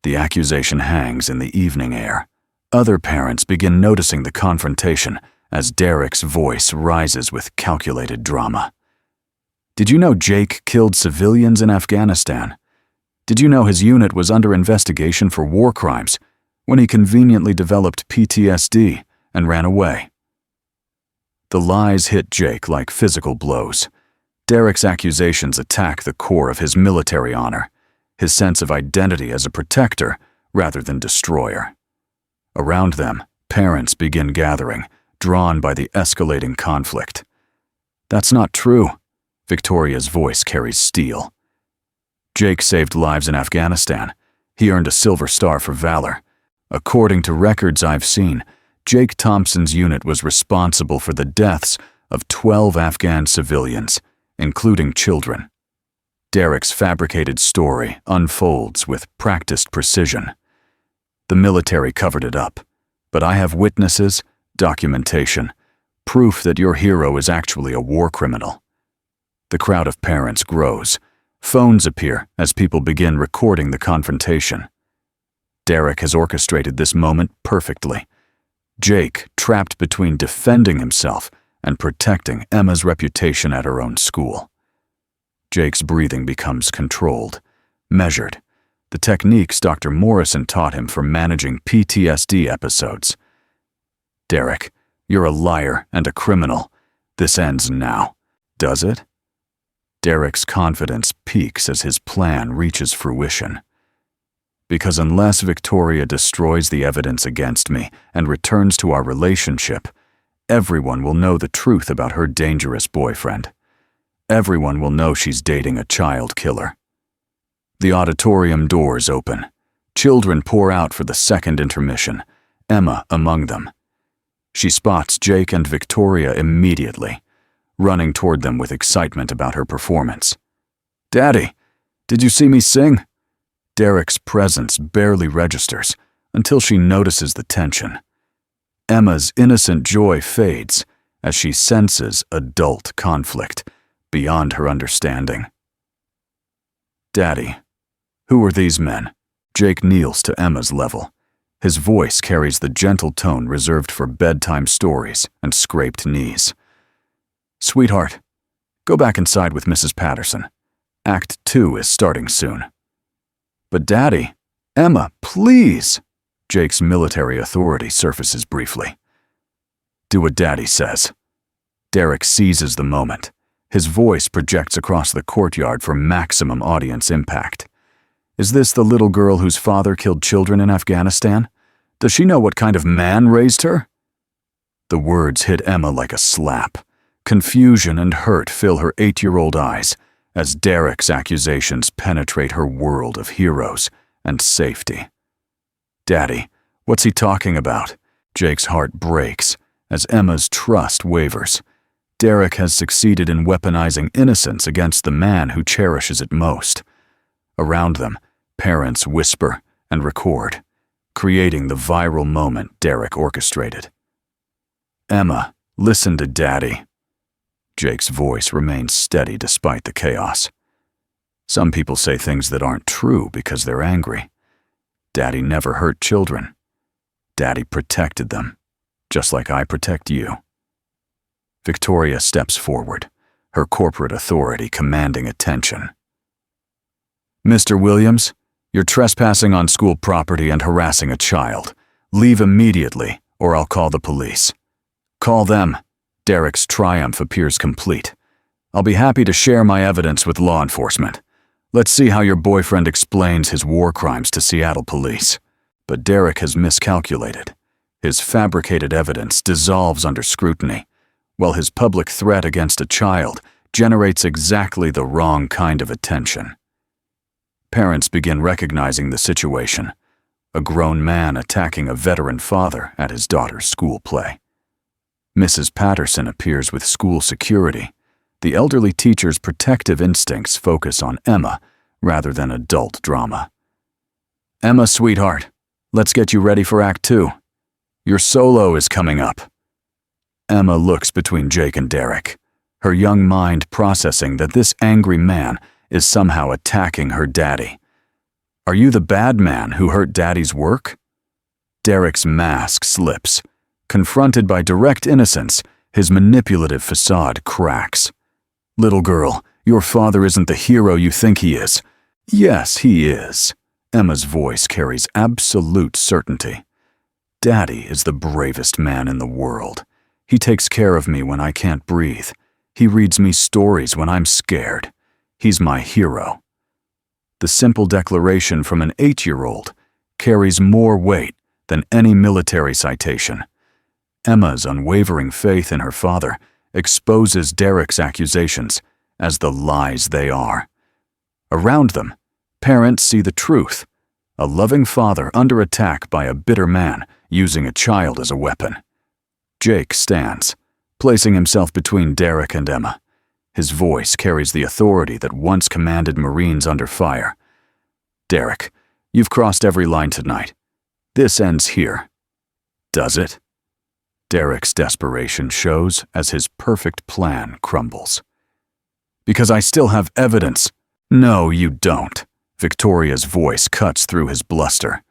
The accusation hangs in the evening air. Other parents begin noticing the confrontation as Derek's voice rises with calculated drama. Did you know Jake killed civilians in Afghanistan? Did you know his unit was under investigation for war crimes when he conveniently developed PTSD and ran away? The lies hit Jake like physical blows. Derek's accusations attack the core of his military honor, his sense of identity as a protector rather than destroyer. Around them, parents begin gathering, drawn by the escalating conflict. That's not true. Victoria's voice carries steel. Jake saved lives in Afghanistan. He earned a Silver Star for valor. According to records I've seen, Jake Thompson's unit was responsible for the deaths of 12 Afghan civilians, including children. Derek's fabricated story unfolds with practiced precision. The military covered it up, but I have witnesses, documentation, proof that your hero is actually a war criminal. The crowd of parents grows. Phones appear as people begin recording the confrontation. Derek has orchestrated this moment perfectly. Jake, trapped between defending himself and protecting Emma's reputation at her own school. Jake's breathing becomes controlled, measured, the techniques Dr. Morrison taught him for managing PTSD episodes. Derek, you're a liar and a criminal. This ends now. Does it? Derek's confidence peaks as his plan reaches fruition. Because unless Victoria destroys the evidence against me and returns to our relationship, everyone will know the truth about her dangerous boyfriend. Everyone will know she's dating a child killer. The auditorium doors open. Children pour out for the second intermission, Emma among them. She spots Jake and Victoria immediately, running toward them with excitement about her performance. "Daddy, did you see me sing?" Derek's presence barely registers until she notices the tension. Emma's innocent joy fades as she senses adult conflict beyond her understanding. "Daddy, who are these men?" Jake kneels to Emma's level. His voice carries the gentle tone reserved for bedtime stories and scraped knees. "Sweetheart, go back inside with Mrs. Patterson. Act 2 is starting soon." "But Daddy, Emma, please!" Jake's military authority surfaces briefly. "Do what Daddy says." Derek seizes the moment. His voice projects across the courtyard for maximum audience impact. Is this the little girl whose father killed children in Afghanistan? Does she know what kind of man raised her? The words hit Emma like a slap. Confusion and hurt fill her 8-year-old eyes as Derek's accusations penetrate her world of heroes and safety. "Daddy, what's he talking about?" Jake's heart breaks as Emma's trust wavers. Derek has succeeded in weaponizing innocence against the man who cherishes it most. Around them, parents whisper and record, creating the viral moment Derek orchestrated. "Emma, listen to Daddy." Jake's voice remains steady despite the chaos. Some people say things that aren't true because they're angry. Daddy never hurt children. Daddy protected them, just like I protect you. Victoria steps forward, her corporate authority commanding attention. "Mr. Williams, you're trespassing on school property and harassing a child. Leave immediately, or I'll call the police." "Call them." Derek's triumph appears complete. "I'll be happy to share my evidence with law enforcement. Let's see how your boyfriend explains his war crimes to Seattle police." But Derek has miscalculated. His fabricated evidence dissolves under scrutiny, while his public threat against a child generates exactly the wrong kind of attention. Parents begin recognizing the situation: a grown man attacking a veteran father at his daughter's school play. Mrs. Patterson appears with school security. The elderly teacher's protective instincts focus on Emma rather than adult drama. "Emma, sweetheart, let's get you ready for Act 2. Your solo is coming up." Emma looks between Jake and Derek, her young mind processing that this angry man is somehow attacking her daddy. "Are you the bad man who hurt Daddy's work?" Derek's mask slips. Confronted by direct innocence, his manipulative facade cracks. "Little girl, your father isn't the hero you think he is." "Yes, he is." Emma's voice carries absolute certainty. "Daddy is the bravest man in the world. He takes care of me when I can't breathe. He reads me stories when I'm scared. He's my hero." The simple declaration from an 8-year-old carries more weight than any military citation. Emma's unwavering faith in her father exposes Derek's accusations as the lies they are. Around them, parents see the truth: a loving father under attack by a bitter man using a child as a weapon. Jake stands, placing himself between Derek and Emma. His voice carries the authority that once commanded Marines under fire. "Derek, you've crossed every line tonight. This ends here." Does it? Derek's desperation shows as his perfect plan crumbles. "Because I still have evidence." "No, you don't." Victoria's voice cuts through his bluster.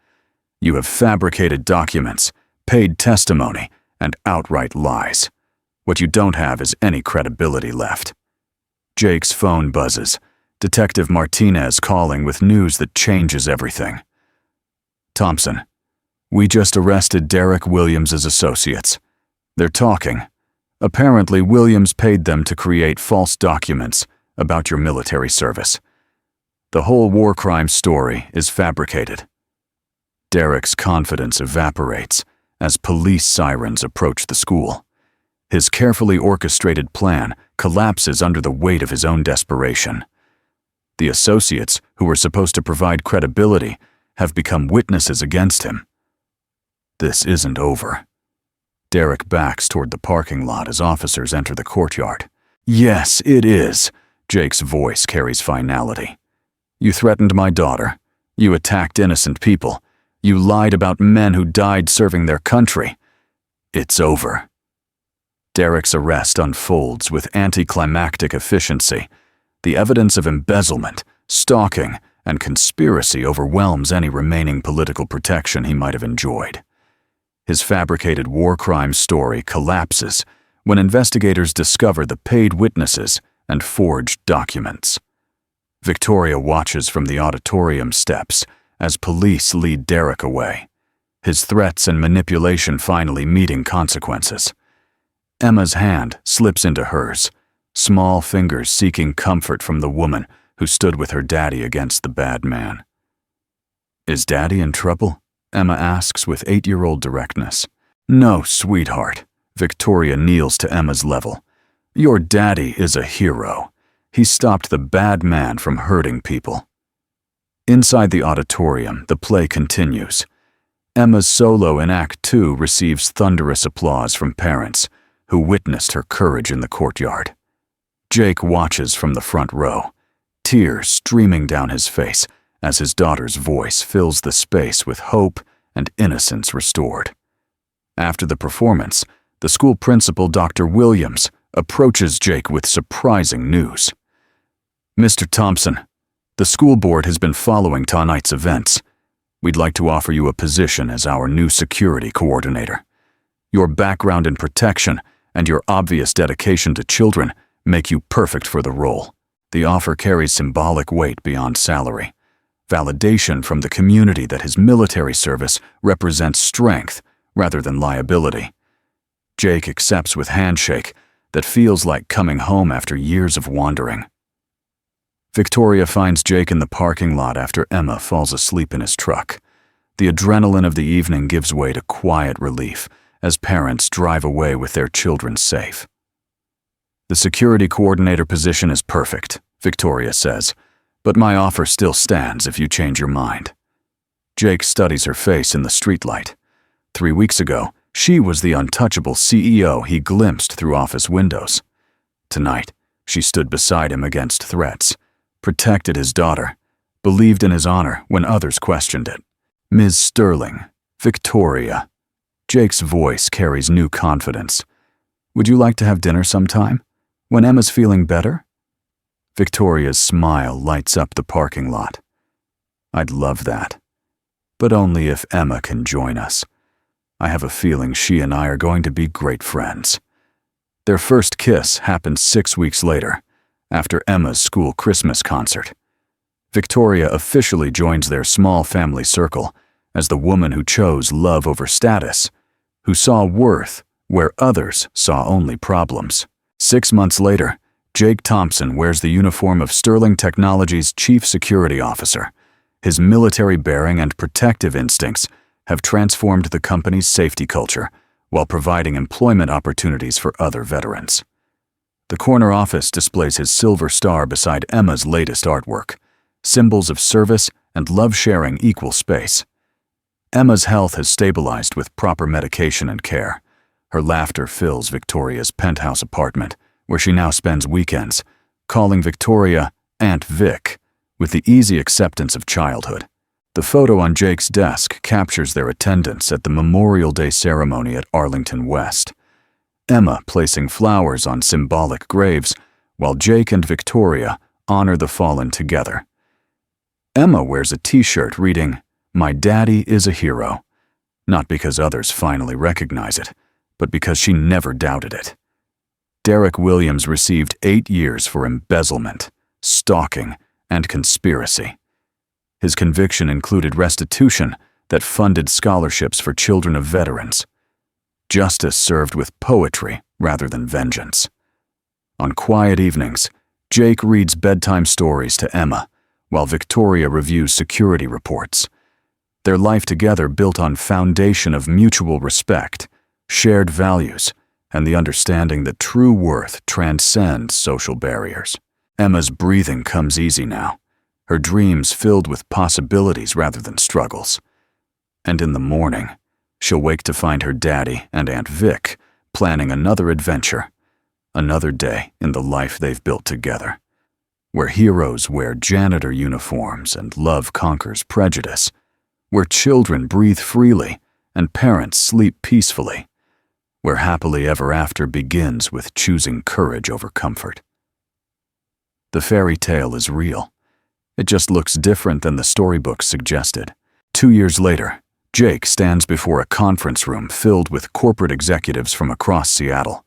"You have fabricated documents, paid testimony, and outright lies. What you don't have is any credibility left." Jake's phone buzzes, Detective Martinez calling with news that changes everything. "Thompson, we just arrested Derek Williams' associates. They're talking. Apparently, Williams paid them to create false documents about your military service. The whole war crime story is fabricated." Derek's confidence evaporates as police sirens approach the school. His carefully orchestrated plan collapses under the weight of his own desperation. The associates, who were supposed to provide credibility, have become witnesses against him. This isn't over. Derek backs toward the parking lot as officers enter the courtyard. "Yes, it is." Jake's voice carries finality. "You threatened my daughter. You attacked innocent people. You lied about men who died serving their country. It's over." Derek's arrest unfolds with anticlimactic efficiency. The evidence of embezzlement, stalking, and conspiracy overwhelms any remaining political protection he might have enjoyed. His fabricated war crime story collapses when investigators discover the paid witnesses and forged documents. Victoria watches from the auditorium steps as police lead Derek away, his threats and manipulation finally meeting consequences. Emma's hand slips into hers, small fingers seeking comfort from the woman who stood with her daddy against the bad man. "Is Daddy in trouble?" Emma asks with 8-year-old directness. "No, sweetheart." Victoria kneels to Emma's level. "Your daddy is a hero. He stopped the bad man from hurting people." Inside the auditorium, the play continues. Emma's solo in Act 2 receives thunderous applause from parents who witnessed her courage in the courtyard. Jake watches from the front row, tears streaming down his face as his daughter's voice fills the space with hope and innocence restored. After the performance, the school principal, Dr. Williams, approaches Jake with surprising news. "Mr. Thompson, the school board has been following tonight's events. We'd like to offer you a position as our new security coordinator. Your background in protection and your obvious dedication to children make you perfect for the role." The offer carries symbolic weight beyond salary. Validation from the community that his military service represents strength rather than liability. Jake accepts with handshake that feels like coming home after years of wandering. Victoria finds Jake in the parking lot after Emma falls asleep in his truck. The adrenaline of the evening gives way to quiet relief as parents drive away with their children safe. "The security coordinator position is perfect," Victoria says, "but my offer still stands if you change your mind." Jake studies her face in the streetlight. 3 weeks ago, she was the untouchable CEO he glimpsed through office windows. Tonight, she stood beside him against threats, protected his daughter, believed in his honor when others questioned it. "Ms. Sterling, Victoria." Jake's voice carries new confidence. "Would you like to have dinner sometime? When Emma's feeling better?" Victoria's smile lights up the parking lot. "I'd love that. But only if Emma can join us. I have a feeling she and I are going to be great friends." Their first kiss happens 6 weeks later, after Emma's school Christmas concert. Victoria officially joins their small family circle as the woman who chose love over status, who saw worth where others saw only problems. 6 months later, Jake Thompson wears the uniform of Sterling Technologies' chief security officer. His military bearing and protective instincts have transformed the company's safety culture while providing employment opportunities for other veterans. The corner office displays his silver star beside Emma's latest artwork. Symbols of service and love sharing equal space. Emma's health has stabilized with proper medication and care. Her laughter fills Victoria's penthouse apartment, where she now spends weekends, calling Victoria Aunt Vic, with the easy acceptance of childhood. The photo on Jake's desk captures their attendance at the Memorial Day ceremony at Arlington West. Emma placing flowers on symbolic graves, while Jake and Victoria honor the fallen together. Emma wears a t-shirt reading, "My daddy is a hero," not because others finally recognize it, but because she never doubted it. Derek Williams received 8 years for embezzlement, stalking, and conspiracy. His conviction included restitution that funded scholarships for children of veterans. Justice served with poetry rather than vengeance. On quiet evenings, Jake reads bedtime stories to Emma, while Victoria reviews security reports. Their life together built on foundation of mutual respect, shared values, and the understanding that true worth transcends social barriers. Emma's breathing comes easy now, her dreams filled with possibilities rather than struggles. And in the morning, she'll wake to find her daddy and Aunt Vic planning another adventure, another day in the life they've built together, where heroes wear janitor uniforms and love conquers prejudice, where children breathe freely and parents sleep peacefully, where happily ever after begins with choosing courage over comfort. The fairy tale is real. It just looks different than the storybooks suggested. 2 years later, Jake stands before a conference room filled with corporate executives from across Seattle.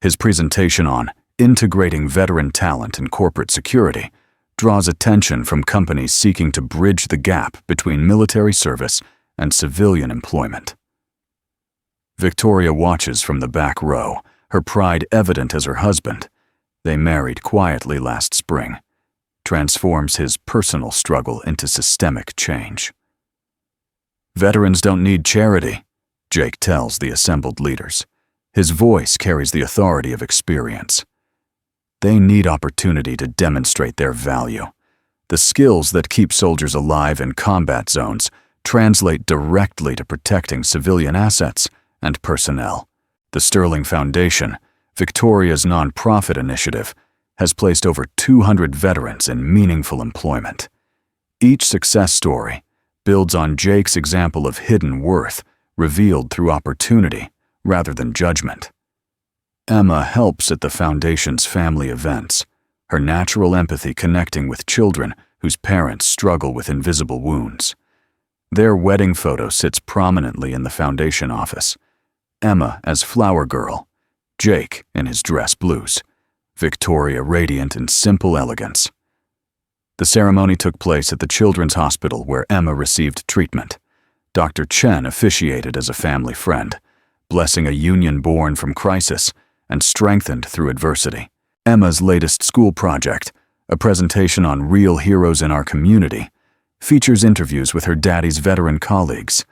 His presentation on integrating veteran talent in corporate security draws attention from companies seeking to bridge the gap between military service and civilian employment. Victoria watches from the back row, her pride evident as her husband, they married quietly last spring, transforms his personal struggle into systemic change. "Veterans don't need charity," Jake tells the assembled leaders. His voice carries the authority of experience. They need opportunity to demonstrate their value. The skills that keep soldiers alive in combat zones translate directly to protecting civilian assets and personnel. The Sterling Foundation, Victoria's nonprofit initiative, has placed over 200 veterans in meaningful employment. Each success story builds on Jake's example of hidden worth revealed through opportunity rather than judgment. Emma helps at the Foundation's family events, her natural empathy connecting with children whose parents struggle with invisible wounds. Their wedding photo sits prominently in the Foundation office. Emma as flower girl, Jake in his dress blues, Victoria radiant in simple elegance. The ceremony took place at the Children's Hospital where Emma received treatment. Dr. Chen officiated as a family friend, blessing a union born from crisis and strengthened through adversity. Emma's latest school project, a presentation on real heroes in our community, features interviews with her daddy's veteran colleagues.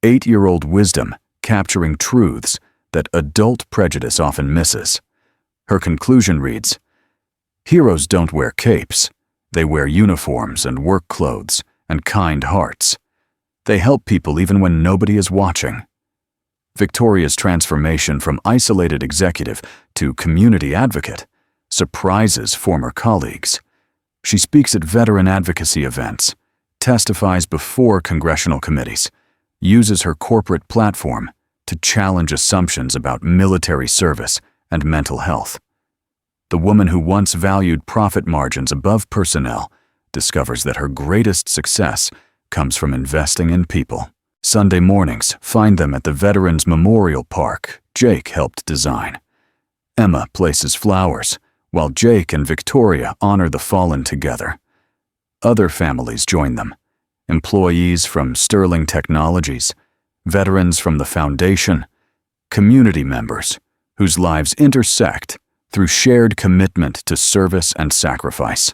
8-year-old wisdom capturing truths that adult prejudice often misses. Her conclusion reads, "Heroes don't wear capes. They wear uniforms and work clothes and kind hearts. They help people even when nobody is watching." Victoria's transformation from isolated executive to community advocate surprises former colleagues. She speaks at veteran advocacy events, testifies before congressional committees, uses her corporate platform to challenge assumptions about military service and mental health. The woman who once valued profit margins above personnel discovers that her greatest success comes from investing in people. Sunday mornings find them at the Veterans Memorial Park Jake helped design. Emma places flowers, while Jake and Victoria honor the fallen together. Other families join them. Employees from Sterling Technologies, veterans from the Foundation, community members whose lives intersect through shared commitment to service and sacrifice.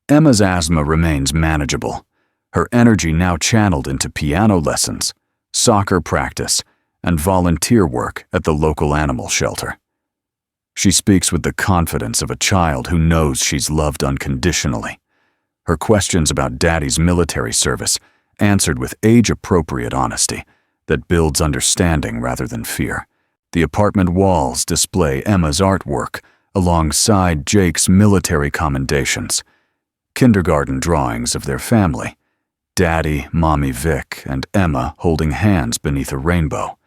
Emma's asthma remains manageable, her energy now channeled into piano lessons, soccer practice, and volunteer work at the local animal shelter. She speaks with the confidence of a child who knows she's loved unconditionally. Her questions about Daddy's military service answered with age-appropriate honesty that builds understanding rather than fear. The apartment walls display Emma's artwork alongside Jake's military commendations, kindergarten drawings of their family, Daddy, Mommy Vic, and Emma holding hands beneath a rainbow,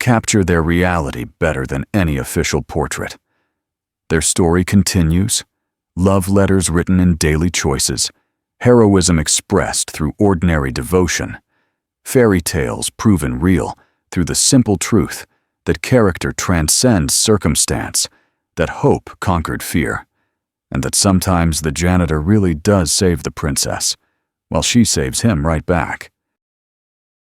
capture their reality better than any official portrait. Their story continues, love letters written in daily choices, heroism expressed through ordinary devotion, fairy tales proven real through the simple truth that character transcends circumstance, that hope conquered fear, and that sometimes the janitor really does save the princess, while she saves him right back.